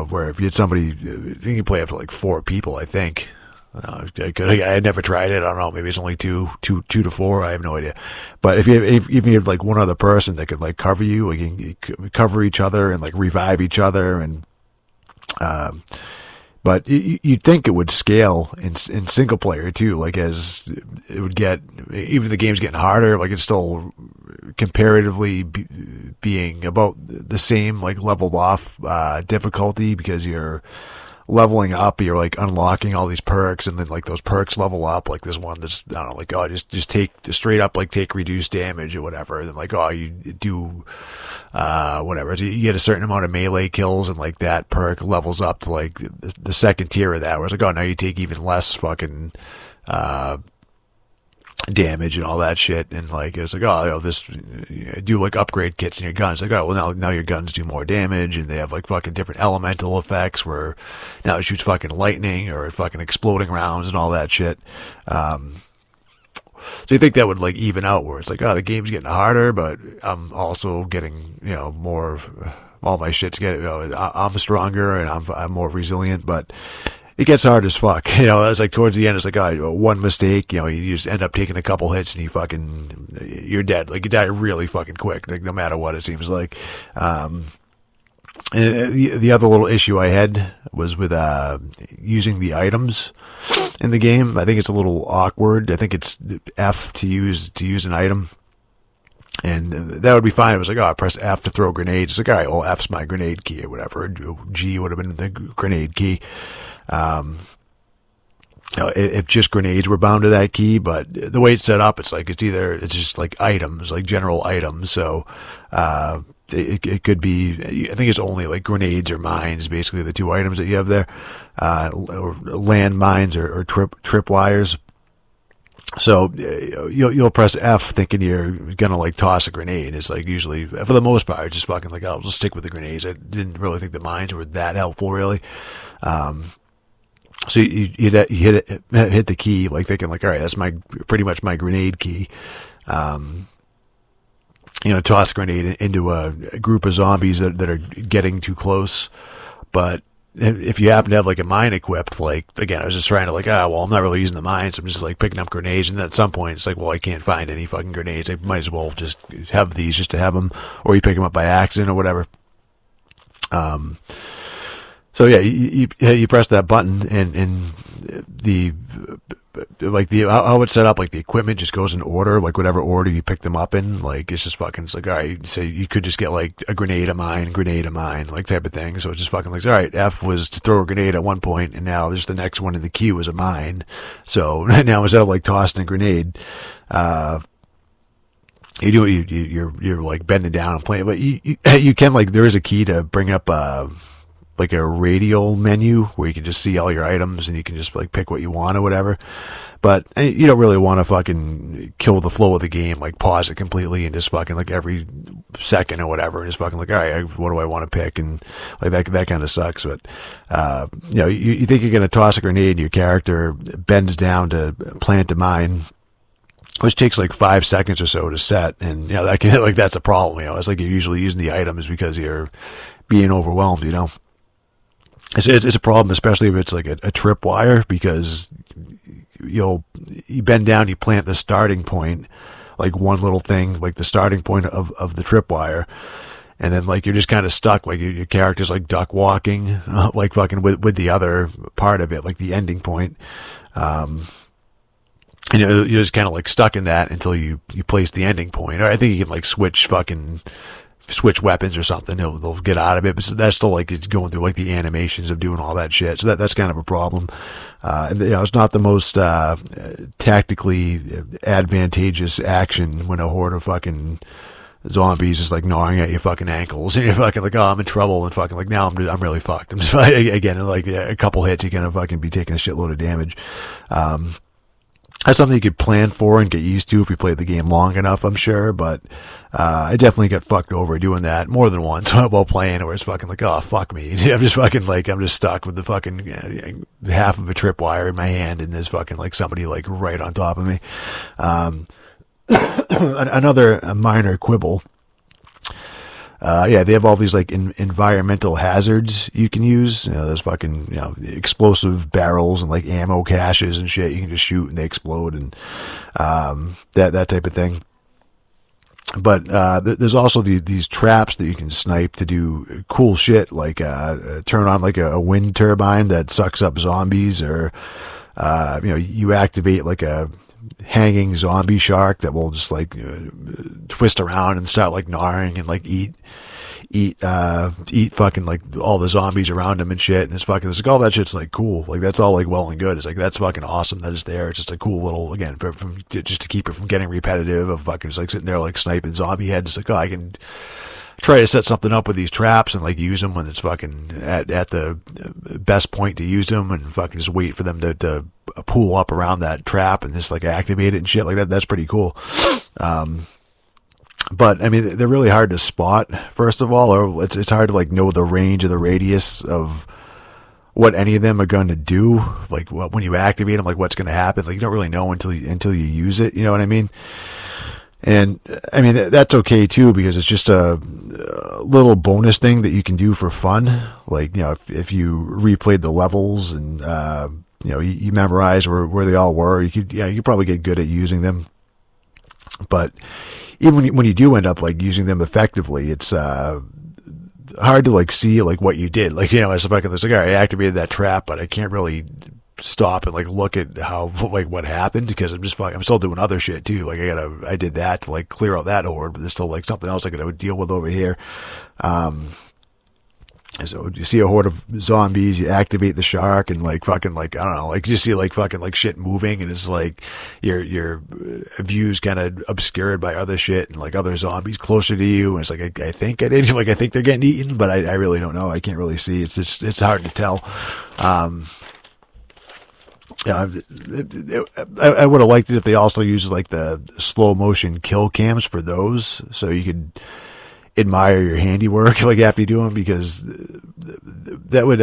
where if you had somebody, you can play up to like 4 people, I think. I had never tried it. I don't know. Maybe it's only two to 4. I have no idea. But if you have like one other person that could like cover you, like you can cover each other and like revive each other, and but you'd think it would scale in single player too. Like as it would get, even the game's getting harder, like it's still comparatively being about the same, like leveled off difficulty, because you're leveling up, you're like unlocking all these perks, and then like those perks level up. Like this one that's, I don't know, like, oh, just take straight up, like take reduced damage or whatever. And then like, oh, you do whatever. So you get a certain amount of melee kills, and like that perk levels up to like the second tier of that, where it's like, oh, now you take even less fucking damage and all that shit. And like, it's like, oh, you know, this, do like upgrade kits in your guns. Like, oh, well, now your guns do more damage, and they have like fucking different elemental effects where now it shoots fucking lightning or fucking exploding rounds and all that shit. So you think that would like even out, where it's like, oh, the game's getting harder, but I'm also getting, you know, more, all my shit's getting, you know, I'm stronger and I'm more resilient, but it gets hard as fuck. You know, it's like towards the end, it's like, oh, one mistake, you know, you just end up taking a couple hits and you're dead. Like, you die really fucking quick, like, no matter what it seems like. And the other little issue I had was with using the items in the game. I think it's a little awkward. I think it's F to use an item. And that would be fine. It was like, oh, I press F to throw grenades. It's like, all right, well, F's my grenade key or whatever. G would have been the grenade key. You know, if just grenades were bound to that key, but the way it's set up, it's like, it's just like items, like general items. So, it could be, I think it's only like grenades or mines, basically the two items that you have there, or land mines or tripwires. So you'll press F thinking you're gonna like toss a grenade. It's like usually, for the most part, just fucking like, I'll just stick with the grenades. I didn't really think the mines were that helpful, really. So you hit the key, like thinking like, all right, that's pretty much my grenade key. You know, toss a grenade into a group of zombies that are getting too close. But if you happen to have like a mine equipped, like, again, I was just trying to like, well, I'm not really using the mines. I'm just like picking up grenades. And then at some point it's like, well, I can't find any fucking grenades. I might as well just have these just to have them, or you pick them up by accident or whatever. So yeah, you press that button, and how it's set up, like the equipment just goes in order, like whatever order you pick them up in. Like, it's just fucking, it's like, all right, so you could just get like a grenade, a mine, like type of thing. So it's just fucking like, all right, F was to throw a grenade at one point, and now just the next one in the queue is a mine. So now instead of like tossing a grenade, you're like bending down and playing, but you can, like, there is a key to bring up like a radial menu where you can just see all your items and you can just like pick what you want or whatever. But you don't really want to fucking kill the flow of the game, like pause it completely and just fucking like every second or whatever, and just fucking like, all right, what do I want to pick? And like that kind of sucks. But you know, you think you're gonna toss a grenade and your character bends down to plant a mine, which takes like 5 seconds or so to set, and you know, that can, like, that's a problem. You know, it's like you're usually using the items because you're being overwhelmed. You know. It's a problem, especially if it's like a tripwire, because you bend down, you plant the starting point, like one little thing, like the starting point of the tripwire, and then like you're just kind of stuck, like your character's like duck walking, like fucking with the other part of it, like the ending point. And you're just kind of like stuck in that until you place the ending point. Or I think you can like switch weapons or something. They'll get out of it, but that's still like it's going through like the animations of doing all that shit. So that's kind of a problem. And you know, it's not the most tactically advantageous action when a horde of fucking zombies is like gnawing at your fucking ankles, and you're fucking like, oh, I'm in trouble, and fucking like, now I'm really fucked. I'm just, again, like a couple hits, you're gonna fucking be taking a shitload of damage. That's something you could plan for and get used to if you play the game long enough, I'm sure, but I definitely got fucked over doing that more than once while playing, where it's fucking like, oh, fuck me. I'm just fucking like, I'm just stuck with the fucking half of a tripwire in my hand, and there's fucking like somebody like right on top of me. Another minor quibble. They have all these like environmental hazards you can use. You know, there's fucking, you know, explosive barrels and like ammo caches and shit you can just shoot and they explode, and that type of thing. But there's also these traps that you can snipe to do cool shit, like turn on like a wind turbine that sucks up zombies, or you know, you activate like a hanging zombie shark that will just like twist around and start like gnawing and like eat eat fucking like all the zombies around him and shit. And it's like all that shit's like cool. Like that's all like well and good. It's like that's fucking awesome that it's there. It's just a cool little, again, just to keep it from getting repetitive of fucking just like sitting there like sniping zombie heads. It's like, oh, I can try to set something up with these traps and like use them when it's fucking at the best point to use them, and fucking just wait for them to pool up around that trap and just like activate it and shit like that. That's pretty cool. But I mean, they're really hard to spot, first of all, or it's hard to like know the range or the radius of what any of them are going to do. Like when you activate them, like what's going to happen. Like you don't really know until you use it. You know what I mean? And I mean, that's okay too, because it's just a little bonus thing that you can do for fun. Like, you know, if you replayed the levels and, you know, you memorize where they all were, you could probably get good at using them. But even when you do end up like using them effectively, it's, hard to like see like what you did. Like, you know, it's like, all right, I activated that trap, but I can't really stop and like look at how like what happened, because I'm still doing other shit too. Like I did that to like clear out that horde, but there's still like something else I gotta deal with over here. So you see a horde of zombies, you activate the shark, and like fucking like I don't know, like you see like fucking like shit moving, and it's like your view's kind of obscured by other shit and like other zombies closer to you, and it's like I think I did, like I think they're getting eaten, but I really don't know. I can't really see. It's hard to tell. Yeah, I would have liked it if they also used like the slow motion kill cams for those, so you could admire your handiwork like after you do them, because that would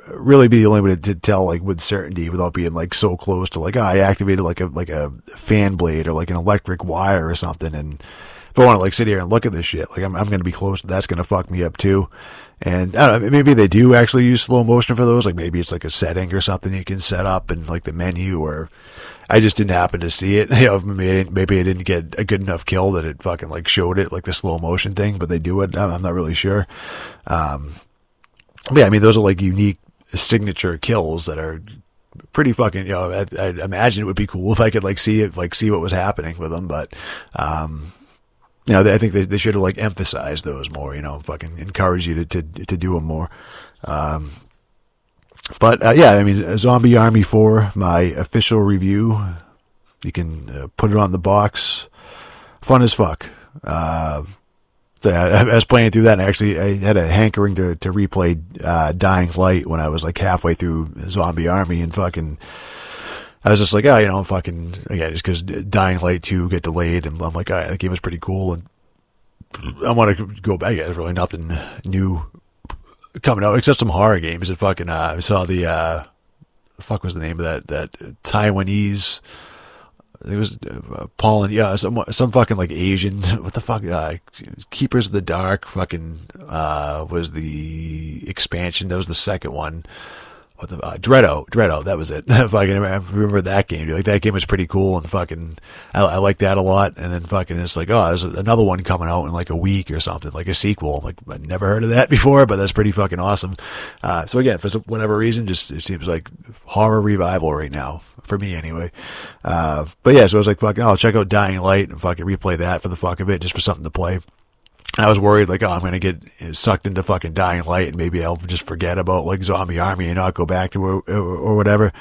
really be the only way to tell like with certainty without being like so close to like, oh, I activated like a fan blade or like an electric wire or something, and if I want to like sit here and look at this shit, like I'm going to be close to that's going to fuck me up too. And I don't know, maybe they do actually use slow motion for those. Like maybe it's like a setting or something you can set up in like the menu, or I just didn't happen to see it. You know, maybe I didn't get a good enough kill that it fucking like showed it like the slow motion thing, but they do it. I'm not really sure. But yeah, I mean, those are like unique signature kills that are pretty fucking, you know, I imagine it would be cool if I could like see it, like see what was happening with them. But, you know, I think they should have like emphasized those more, you know, fucking encourage you to do them more. But yeah, I mean, Zombie Army 4, my official review. You can put it on the box. Fun as fuck. So I was playing through that, and I had a hankering to replay Dying Light when I was like halfway through Zombie Army, and fucking I was just like, oh, you know, fucking, again, just because Dying Light 2 get delayed, and I'm like, all right, that game was pretty cool, and I want to go back. Yeah, there's really nothing new coming out except some horror games. And fucking, I saw the fuck was the name of that Taiwanese. It was Pollen, yeah, some fucking like Asian. What the fuck? Keepers of the Dark. Fucking was the expansion. That was the second one. What the Dreado, that was it. Fucking, I remember that game. Like that game was pretty cool, and fucking, I like that a lot. And then fucking, it's like, oh, there's another one coming out in like a week or something, like a sequel. I'm like, I never heard of that before, but that's pretty fucking awesome. So again, for whatever reason, just it seems like horror revival right now for me anyway. But yeah, so I was like, fucking, I'll check out Dying Light and fucking replay that for the fuck of it, just for something to play. I was worried, like, oh, I'm going to get sucked into fucking Dying Light, and maybe I'll just forget about, like, Zombie Army and not go back to it or whatever.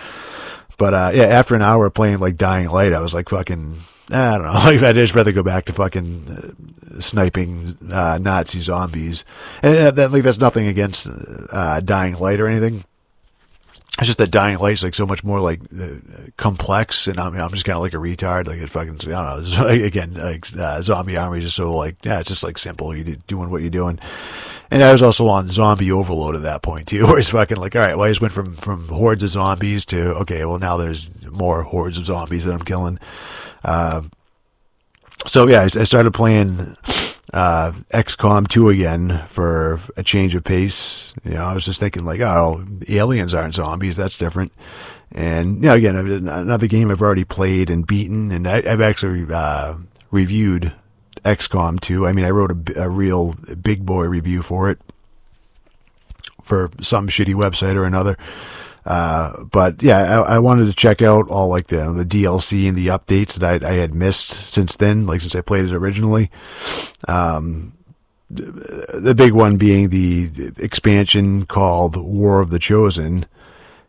But, yeah, after an hour of playing, like, Dying Light, I was like, fucking, I don't know. Like, I'd just rather go back to fucking sniping Nazi zombies. And that's nothing against Dying Light or anything. It's just that Dying Light's like so much more like complex, and I'm just kind of like a retard. Like it fucking, I don't know. It's like, again, like Zombie Army is just so like, yeah, it's just like simple. You're doing what you're doing. And I was also on Zombie Overload at that point too, where it's fucking like, all right, well, I just went from hordes of zombies to, okay, well now there's more hordes of zombies that I'm killing. So yeah, I started playing XCOM 2 again for a change of pace. You know, I was just thinking like, oh, aliens aren't zombies. That's different. And, you know, again, another game I've already played and beaten, and I've actually reviewed XCOM 2. I mean, I wrote a real big boy review for it for some shitty website or another. But yeah, I wanted to check out all like the DLC and the updates that I had missed since then, like since I played it originally. the big one being the expansion called War of the Chosen.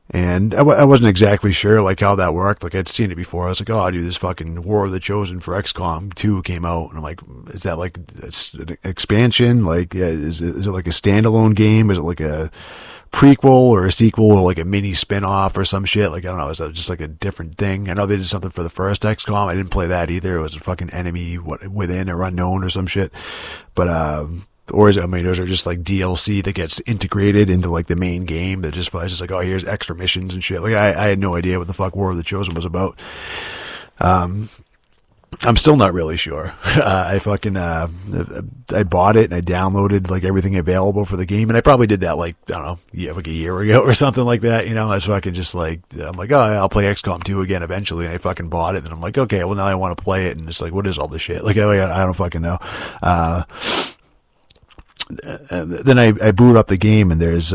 And I wasn't exactly sure, like, how that worked. Like, I'd seen it before. I was like, oh, dude, this fucking War of the Chosen for XCOM 2 came out. And I'm like, is that, like, an expansion? Like, is it like a standalone game? Is it like a prequel or a sequel or like a mini spin-off or some shit? Like, I don't know. Is that just like a different thing? I know they did something for the first XCOM. I didn't play that either. It was a fucking enemy within or unknown or some shit. But, or is it, I mean, those are just like DLC that gets integrated into like the main game that just is just like, oh, here's extra missions and shit. Like, I had no idea what the fuck War of the Chosen was about. I'm still not really sure. I bought it and I downloaded like everything available for the game, and I probably did that like, I don't know, like a year ago or something like that. You know, I fucking just like, I'm like, oh, I'll play XCOM 2 again eventually, and I fucking bought it, and I'm like, okay, well now I want to play it, and it's like, what is all this shit? Like, I don't fucking know. Then I boot up the game, and there's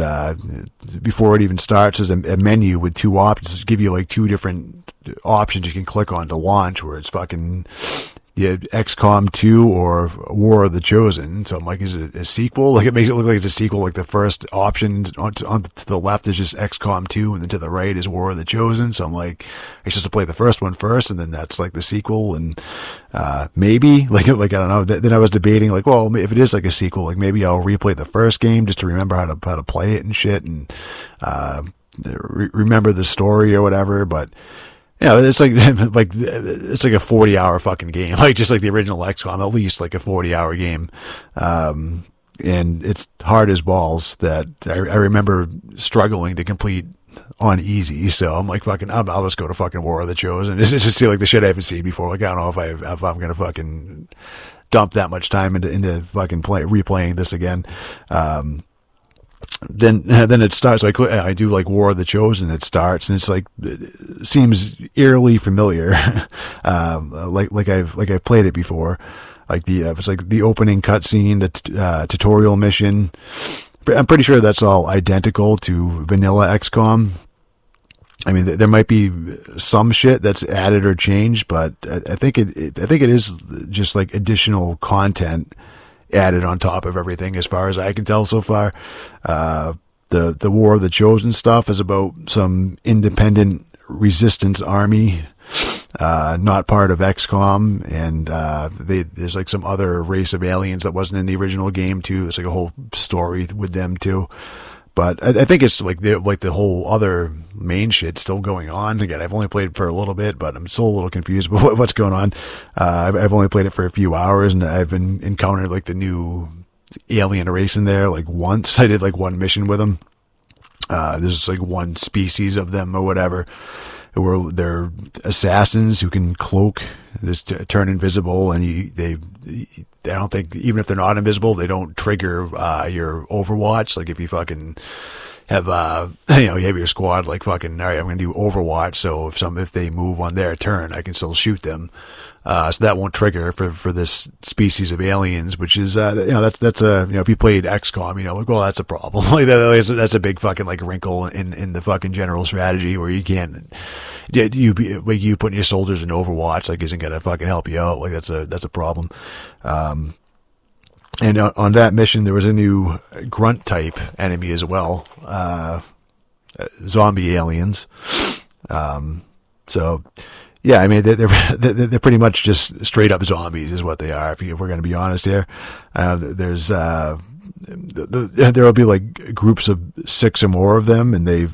before it even starts, there's a menu with two options. Give you like two different options you can click on to launch, where it's fucking XCOM 2 or War of the Chosen. So I'm like, is it a sequel? Like, it makes it look like it's a sequel. Like, the first option to the left is just XCOM 2, and then to the right is War of the Chosen. So I'm like, I supposed to play the first one first, and then that's like the sequel. And maybe like I don't know. Then I was debating like, well, if it is like a sequel, like maybe I'll replay the first game just to remember how to play it and shit, and remember the story or whatever. But yeah, it's like it's like a 40-hour fucking game, like just like the original XCOM, at least like a 40-hour game, and it's hard as balls. That I remember struggling to complete on easy. So I'm like, fucking, I'll just go to fucking War of the Chosen. It's just see like the shit I haven't seen before. Like, I don't know if I'm gonna fucking dump that much time into fucking replaying this again. Then it starts, like, I do like War of the Chosen. It starts, and it's like, it seems eerily familiar. like I've played it before. Like it's like the opening cutscene, the tutorial mission. I'm pretty sure that's all identical to vanilla XCOM. I mean, there might be some shit that's added or changed, but I think it is just like additional content added on top of everything, as far as I can tell so far. The War of the Chosen stuff is about some independent resistance army, not part of XCOM, and there's like some other race of aliens that wasn't in the original game too. It's like a whole story with them too. But I think it's like the whole other main shit still going on. Again, I've only played for a little bit, but I'm still a little confused about what's going on. I've only played it for a few hours, and I've encountered like the new alien race in there like once. I did like one mission with them. There's like one species of them or whatever, where they're assassins who can cloak, just turn invisible, and I don't think, even if they're not invisible, they don't trigger your Overwatch. Like, if you fucking have you have your squad like fucking, all right, I'm gonna do Overwatch, so if they move on their turn, I can still shoot them. So that won't trigger for this species of aliens, which is that's a, if you played XCOM, like, well, that's a problem. Like, that's a big fucking like wrinkle in the fucking general strategy, where you can't, you putting your soldiers in Overwatch like isn't gonna fucking help you out. Like, that's a problem. And on that mission, there was a new Grunt type enemy as well, zombie aliens. So yeah, I mean, they're pretty much just straight up zombies is what they are. If we're going to be honest here, there's there'll be like groups of 6 or more of them, and they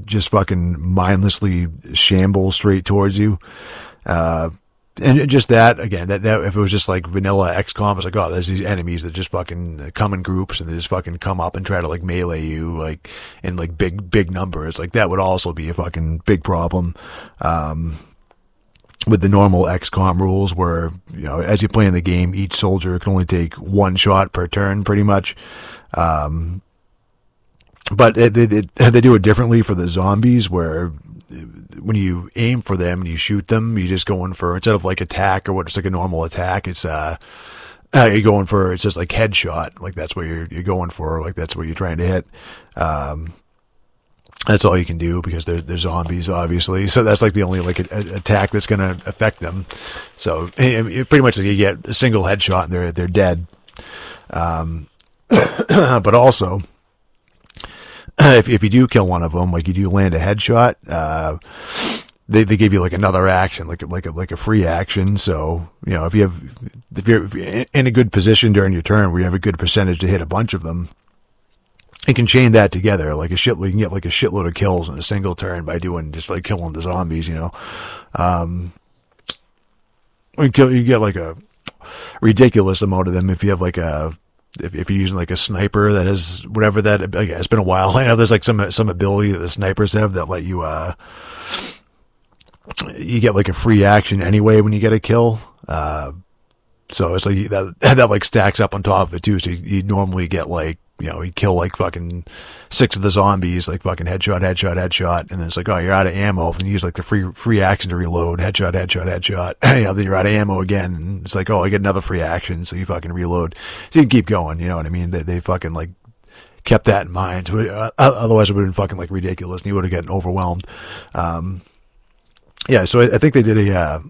just fucking mindlessly shamble straight towards you. And just that, again, that if it was just like vanilla XCOM, it's like, oh, there's these enemies that just fucking come in groups, and they just fucking come up and try to like melee you like in like big numbers. Like, that would also be a fucking big problem. With the normal XCOM rules, where, as you play in the game, each soldier can only take one shot per turn, pretty much. But they do it differently for the zombies, where when you aim for them and you shoot them, you just going for, instead of like attack or what's like a normal attack, it's you're going for, it's just like headshot. Like, that's what you're going for. Like, that's what you're trying to hit. That's all you can do, because they're zombies, obviously. So that's like the only like attack that's going to affect them. So pretty much, like, you get a single headshot and they're dead. But also, if you do kill one of them, like you do land a headshot, they give you like another action, like a free action. So, you know, if you're in a good position during your turn where you have a good percentage to hit a bunch of them, you can chain that together like you can get like a shitload of kills in a single turn by doing just like killing the zombies, you know. You get like a ridiculous amount of them if you have like if you're using like a sniper that has whatever that, okay, it's been a while. I know there's like some ability that the snipers have that let you you get like a free action anyway when you get a kill. So it's like that like stacks up on top of it too. So you normally get like, you know, you kill like fucking 6 of the zombies, like fucking headshot, and then it's like, oh, you're out of ammo. And you use like the free action to reload, headshot. You know, then you're out of ammo again, and it's like, oh, I get another free action, so you fucking reload. So you can keep going, you know what I mean? They fucking like kept that in mind. Otherwise it would have been fucking like ridiculous, and you would have gotten overwhelmed. Yeah, so I think they did a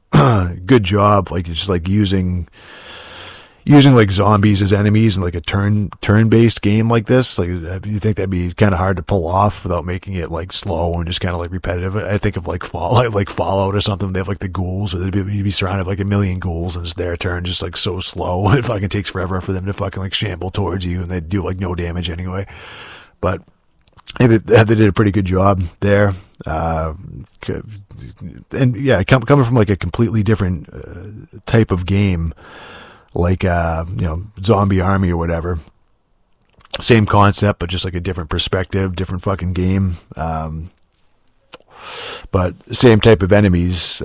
good job, like just like using like zombies as enemies in like a turn-based game like this. Like, you think that'd be kind of hard to pull off without making it like slow and just kind of like repetitive? I think of like Fallout or something. They have like the ghouls, or you'd be surrounded by like a million ghouls, and it's their turn just like so slow. It fucking takes forever for them to fucking like shamble towards you, and they do like no damage anyway. But they did a pretty good job there. And yeah, coming from like a completely different type of game, like, you know, Zombie Army or whatever. Same concept, but just like a different perspective, different fucking game. But same type of enemies.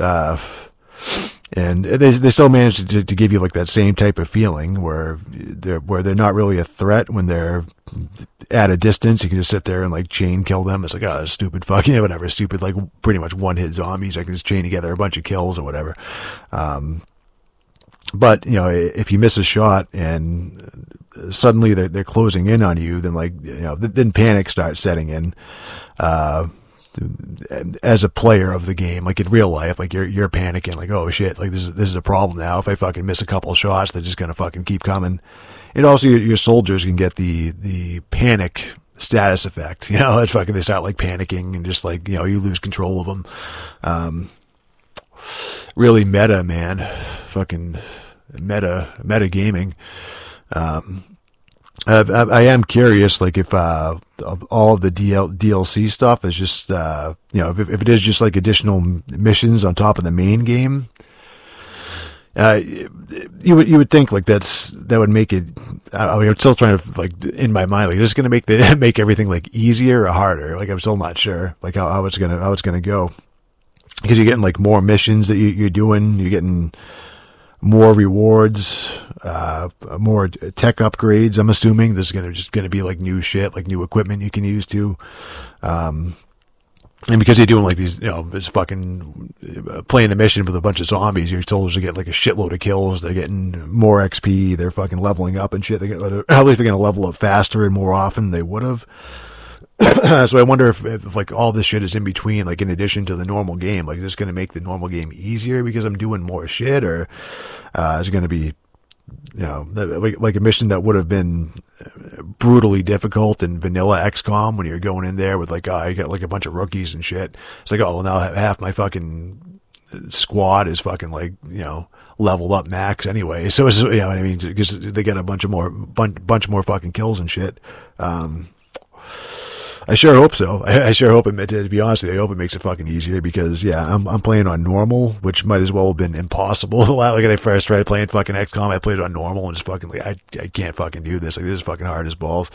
And they still manage to give you like that same type of feeling where they're not really a threat when they're at a distance. You can just sit there and like chain kill them. It's like, oh, stupid fucking whatever, stupid like pretty much one hit zombies. I can just chain together a bunch of kills or whatever. But, you know, if you miss a shot and suddenly they're closing in on you, then like, you know, then panic starts setting in. As a player of the game, like in real life, like you're panicking, like, oh shit, like this is a problem now. If I fucking miss a couple of shots, they're just gonna fucking keep coming. And also your soldiers can get the panic status effect. You know, it's fucking, they start like panicking and just like, you know, you lose control of them. Really meta, man. Fucking meta gaming. I am curious, like if all of the DLC stuff is just, you know, if it is just like additional missions on top of the main game, you would think like that would make it. I mean, I'm still trying to like in my mind, like, is this going to make everything like easier or harder? Like, I'm still not sure like how it's gonna go, because you're getting like more missions that you're doing, you're getting more rewards, more tech upgrades. I'm assuming there's just gonna be like new shit, like new equipment you can use too. And because you're doing like these, you know, it's fucking playing a mission with a bunch of zombies, your soldiers are getting like a shitload of kills. They're getting more XP. They're fucking leveling up and shit. At least they're gonna level up faster and more often than they would have. So I wonder if like all this shit is in between, like in addition to the normal game, like is this going to make the normal game easier because I'm doing more shit, or is it going to be, you know, like a mission that would have been brutally difficult in vanilla XCOM when you're going in there with like, you got like a bunch of rookies and shit. It's like, oh, well, now half my fucking squad is fucking like, you know, leveled up max anyway. So it's, you know what I mean? Because they get a bunch more fucking kills and shit. I sure hope so. I sure hope it, to be honest with you, I hope it makes it fucking easier, because yeah, I'm playing on normal, which might as well have been impossible. Like when I first tried playing fucking XCOM, I played on normal and just fucking like, I can't fucking do this. Like, this is fucking hard as balls.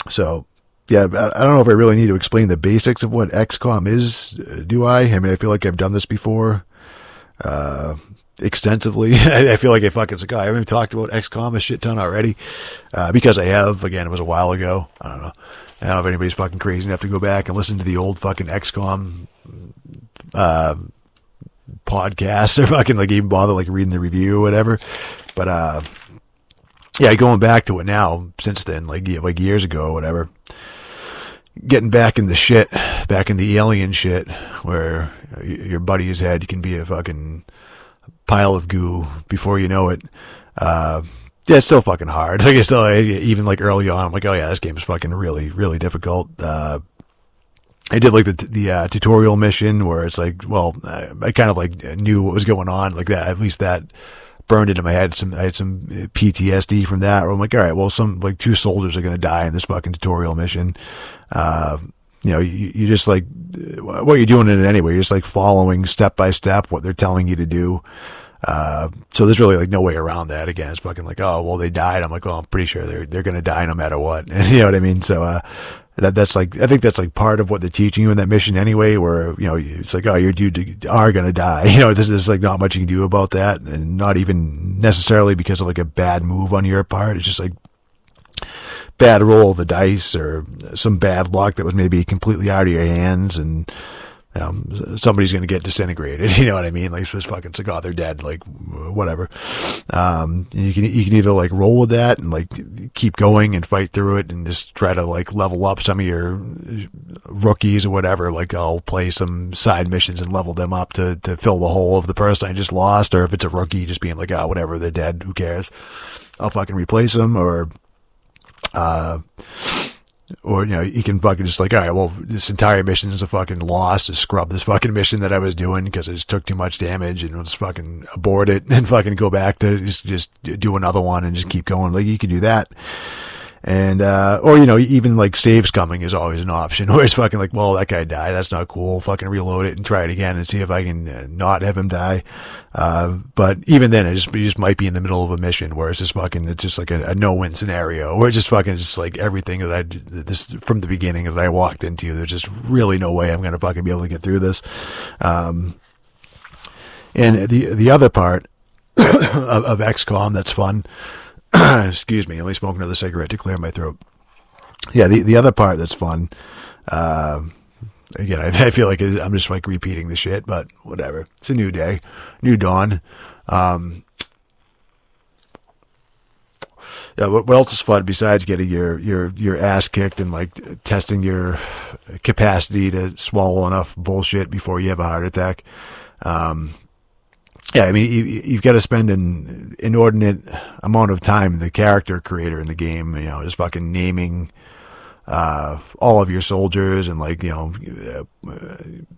So yeah, I don't know if I really need to explain the basics of what XCOM is, do I? I mean, I feel like I've done this before, extensively. I feel like I haven't talked about XCOM a shit ton already, because I have. Again, it was a while ago. I don't know if anybody's fucking crazy enough to go back and listen to the old fucking XCOM podcasts, or fucking like even bother like reading the review or whatever. But yeah, going back to it now since then, like years ago or whatever, getting back in the shit, back in the alien shit, where your buddy's head can be a fucking pile of goo before you know it. Yeah, it's still fucking hard. Like, it's still, even like early on, I'm like, oh yeah, this game is fucking really, really difficult. I did like the tutorial mission where it's like, well, I kind of like knew what was going on, like that. At least that burned into my head. I had some PTSD from that. Where I'm like, all right, well, some like 2 soldiers are gonna die in this fucking tutorial mission. You just like what you're doing in it anyway. You're just like following step by step what they're telling you to do. So there's really like no way around that. Again, it's fucking like, oh, well, they died. I'm like, oh, I'm pretty sure they're going to die no matter what. And you know what I mean? So, that's like, I think that's like part of what they're teaching you in that mission anyway, where, it's like, oh, your dude are going to die. There's like not much you can do about that. And not even necessarily because of like a bad move on your part. It's just like bad roll of the dice or some bad luck that was maybe completely out of your hands. And, somebody's going to get disintegrated. You know what I mean? Like, it's just fucking, it's like, oh, they're dead. Like, whatever. You can either like roll with that and like keep going and fight through it and just try to like level up some of your rookies or whatever. Like, I'll play some side missions and level them up to fill the hole of the person I just lost. Or if it's a rookie, just being like, oh, whatever, they're dead. Who cares? I'll fucking replace them. Or you can fucking just like, all right, well, this entire mission is a fucking loss to scrub this fucking mission that I was doing because it just took too much damage, and let's fucking abort it and fucking go back to just do another one and just keep going. Like, you can do that. And, or, even like saves coming is always an option. Or it's fucking like, well, that guy died. That's not cool. Fucking reload it and try it again and see if I can not have him die. But even then, you just might be in the middle of a mission where it's just fucking, it's just like a no-win scenario where it's just fucking just like everything this from the beginning that I walked into, there's just really no way I'm going to fucking be able to get through this. And the other part of XCOM that's fun, excuse me, let me smoke another cigarette to clear my throat. Yeah, the other part that's fun, again, I feel like I'm just like repeating the shit, but whatever. It's a new day, new dawn. Yeah, what else is fun besides getting your ass kicked and like testing your capacity to swallow enough bullshit before you have a heart attack? Yeah, I mean, you've got to spend an inordinate amount of time, the character creator in the game, just fucking naming all of your soldiers and like,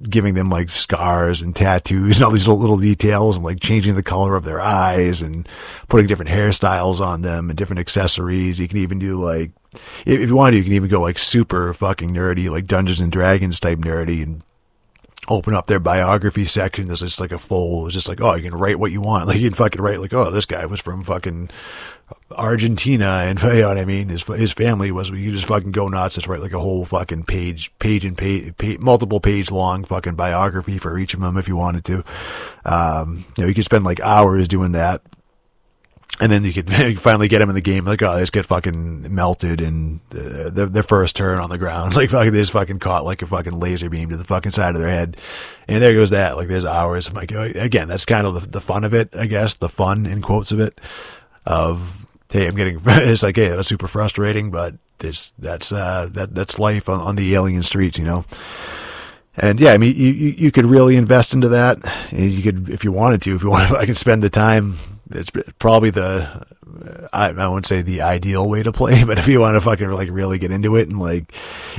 giving them like scars and tattoos and all these little details and like changing the color of their eyes and putting different hairstyles on them and different accessories. You can even do like, if you want to, you can even go like super fucking nerdy, like Dungeons and Dragons type nerdy and open up their biography section. There's just like it's just like, oh, you can write what you want. Like, you can fucking write like, oh, this guy was from fucking Argentina, and you know what I mean? His family was, you just fucking go nuts. Just write like a whole fucking page, multiple page long fucking biography for each of them if you wanted to. You could spend like hours doing that. And then you could finally get them in the game. Like, oh, they just get fucking melted in their first turn on the ground. Like, fucking, they just fucking caught like a fucking laser beam to the fucking side of their head. And there goes that. Like, there's hours. I'm like, again, that's kind of the fun of it, I guess. The fun, in quotes, of it. Hey, it's like, hey, that's super frustrating, but that's life on the alien streets, And yeah, I mean, you could really invest into that. And you could, if you wanted to, I can spend the time. It's probably I wouldn't say the ideal way to play, but if you want to fucking like really get into it and like,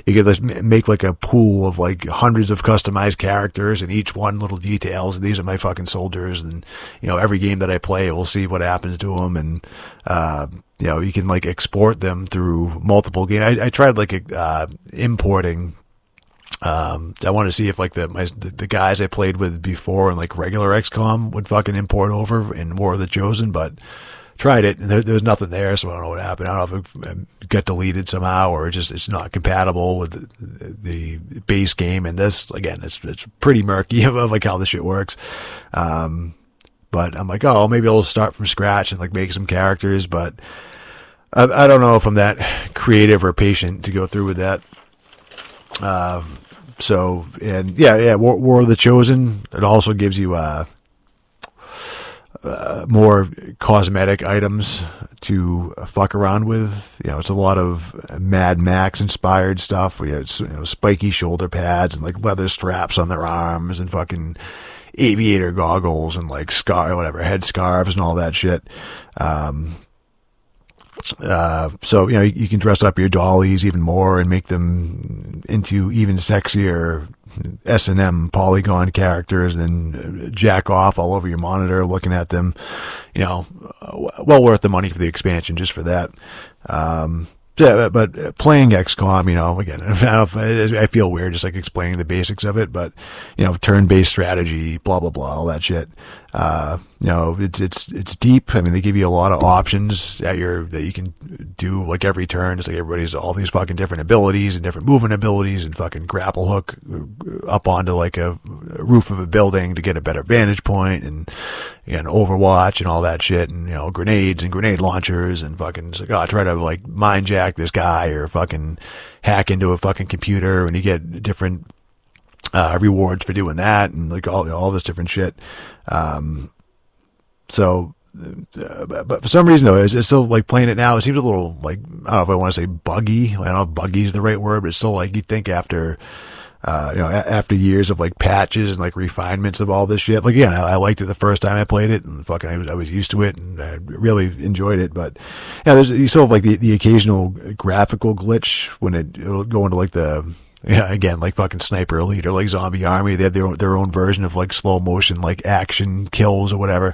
you could just make like a pool of like hundreds of customized characters and each one little details. These are my fucking soldiers, and every game that I play, we'll see what happens to them, and you can like export them through multiple games. I tried like importing. I want to see if like the guys I played with before in like regular XCOM would fucking import over in War of the Chosen, but tried it and there was nothing there, so I don't know what happened. I don't know if it got deleted somehow or it's not compatible with the base game. And this, again, it's pretty murky of like how this shit works. But I'm like, oh, maybe I'll start from scratch and like make some characters, but I don't know if I'm that creative or patient to go through with that. So, and yeah, War of the Chosen, it also gives you, more cosmetic items to fuck around with. It's a lot of Mad Max inspired stuff. We have, spiky shoulder pads and like leather straps on their arms and fucking aviator goggles and like head scarves and all that shit. So, you can dress up your dollies even more and make them into even sexier S&M polygon characters and jack off all over your monitor looking at them. Well worth the money for the expansion just for that. Yeah, but playing XCOM, again, I feel weird just like explaining the basics of it, but turn-based strategy, blah blah blah, all that shit. It's deep. I mean, they give you a lot of options that you can do like every turn. It's like everybody's all these fucking different abilities and different movement abilities and fucking grapple hook up onto like a roof of a building to get a better vantage point and Overwatch and all that shit and grenades and grenade launchers and fucking it's like try to like mind jack this guy or fucking hack into a fucking computer and you get different rewards for doing that and like all this different shit. But for some reason though, it's still like playing it now. It seems a little like, I don't know if I want to say buggy. I don't know if buggy is the right word, but it's still like you'd think after years of like patches and like refinements of all this shit. Like again, I liked it the first time I played it and fucking I was used to it and I really enjoyed it. But you still have like the occasional graphical glitch when it'll go into like again, like fucking Sniper Elite or like Zombie Army. They have their own version of like slow motion, like action kills or whatever.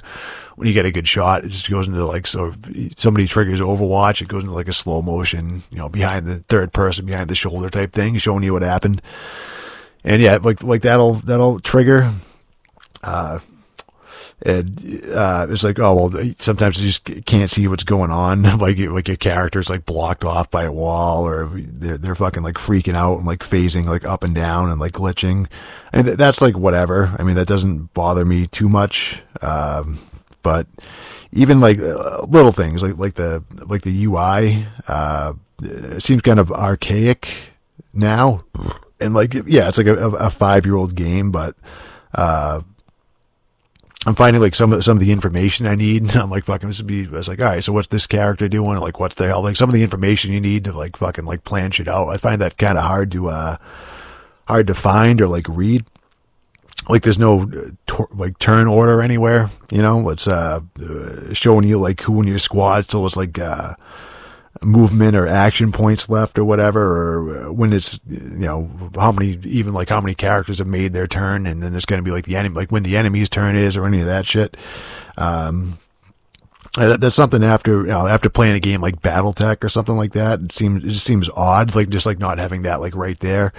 When you get a good shot, it just goes into like, so if somebody triggers Overwatch, it goes into like a slow motion, behind the third person, behind the shoulder type thing, showing you what happened. And yeah, like that'll trigger. It's like, oh well, sometimes you just can't see what's going on. like your character's like blocked off by a wall, or they're fucking like freaking out and like phasing like up and down and like glitching, and that's like whatever. I mean, that doesn't bother me too much. But even like little things like the UI it seems kind of archaic now, and like it's like a 5-year-old game, but I'm finding like some of the information I need. I'm like, fucking, I was like, all right, so what's this character doing? Like, what's the hell? Like some of the information you need to like fucking like plan shit out. I find that kind of hard to find or like read. Like there's no like turn order anywhere, it's showing you like who in your squad still is like movement or action points left or whatever, or when it's how many characters have made their turn, and then it's going to be like the enemy, like when the enemy's turn is, or any of that shit. That's something after playing a game like BattleTech or something like that. It just seems odd, like just like not having that like right there.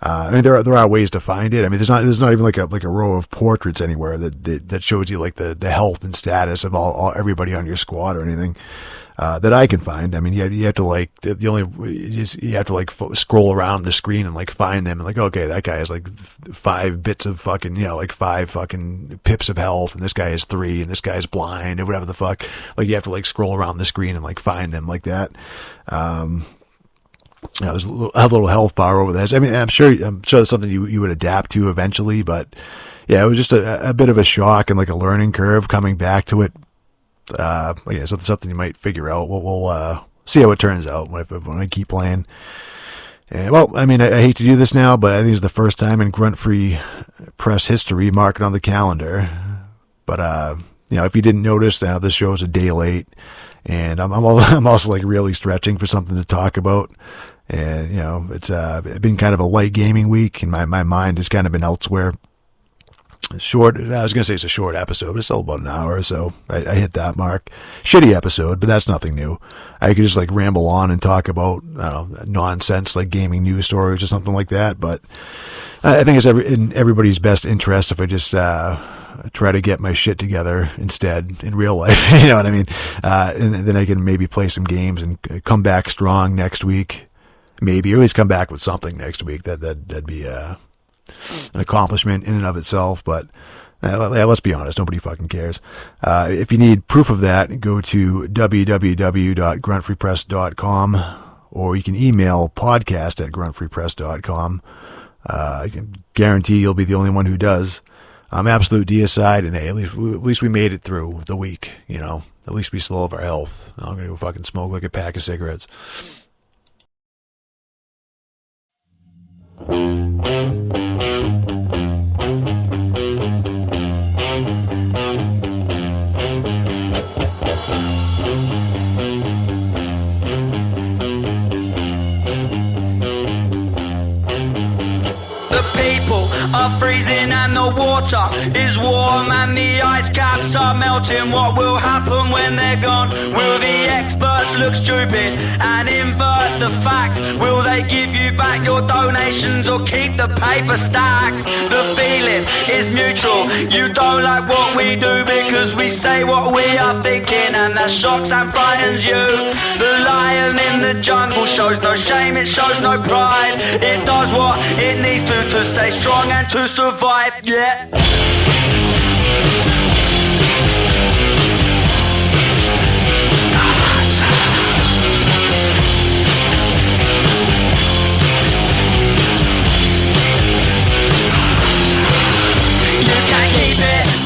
I mean, there are ways to find it. I mean, there's not even like a row of portraits anywhere that shows you like the health and status of everybody on your squad or anything. That I can find. I mean, you have to like, you have to like scroll around the screen and like find them and like, okay, that guy has like 5 bits of fucking, like 5 fucking pips of health, and this guy has 3, and this guy's blind or whatever the fuck. Like you have to like scroll around the screen and like find them like that. There's a little health bar over there. I mean, I'm sure that's something you would adapt to eventually, but yeah, it was just a bit of a shock and like a learning curve coming back to it. So it's something you might figure out. We'll see how it turns out when I keep playing. And, well, I mean, I hate to do this now, but I think it's the first time in Grunt-Free Press history, mark it on the calendar. But if you didn't notice, now this show's a day late, and I'm also like really stretching for something to talk about. And it's been kind of a light gaming week, and my mind has kind of been elsewhere. Short. I was going to say it's a short episode, but it's still about an hour or so. I hit that mark. Shitty episode, but that's nothing new. I could just like ramble on and talk about, I don't know, nonsense like gaming news stories or something like that. But I think it's in everybody's best interest if I just try to get my shit together instead in real life. You know what I mean? And then I can maybe play some games and come back strong next week. Maybe, or at least come back with something next week. That'd be an accomplishment in and of itself, but let's be honest, nobody fucking cares. If you need proof of that, go to www.gruntfreepress.com, or you can email podcast@gruntfreepress.com. I can guarantee you'll be the only one who does. I'm absolute deicide, and hey, at least we made it through the week, At least we still have our health. I'm gonna go fucking smoke like a pack of cigarettes. people are freezing and the water is warm and the ice caps are melting. What will happen when they're gone? Will the experts look stupid and invert the facts? Will they give you back your donations or keep the paper stacks? The feeling is mutual. You don't like what we do because we say what we are thinking, and that shocks and frightens you. The lion in the jungle shows no shame, it shows no pride. It does what it needs to stay strong and to survive, yeah.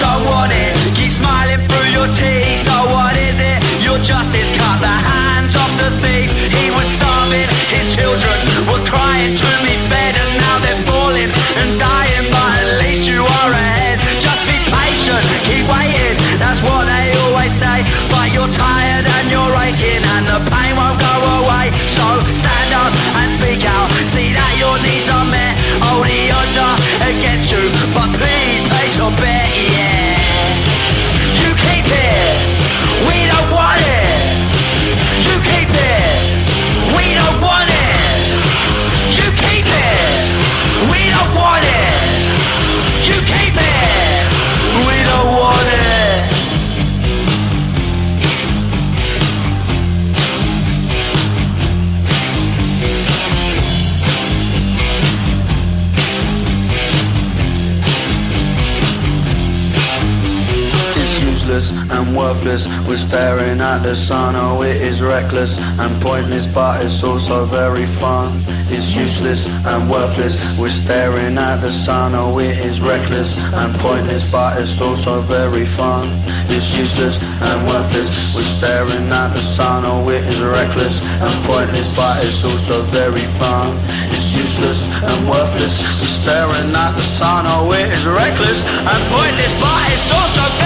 Don't want it, keep smiling through your teeth. Oh, what is it? Your justice cut the hands off the thief. He was starving, his children were crying to be fed, and now they're falling and dying, but at least you are ahead. Just be patient, keep waiting, that's what they always say. But you're tired and you're aching and the pain won't go away. So stand up and speak out, see that your needs are met. Oh, the odds are against you, but please place your bet, yeah. You keep it, we don't want it. You keep it, we don't want it. You keep it, we don't want it. You keep it, we don't want it. And worthless, we're staring at the sun. Oh, it is reckless and pointless, but it's also very fun. It's useless and worthless, we're staring at the sun. Oh, it is reckless and pointless, but it's also very fun. It's useless and worthless, we're staring at the sun. Oh, it is reckless and pointless, but it's also very fun. It's useless and worthless, we're staring at the sun. Oh, it is reckless and pointless, but it's also very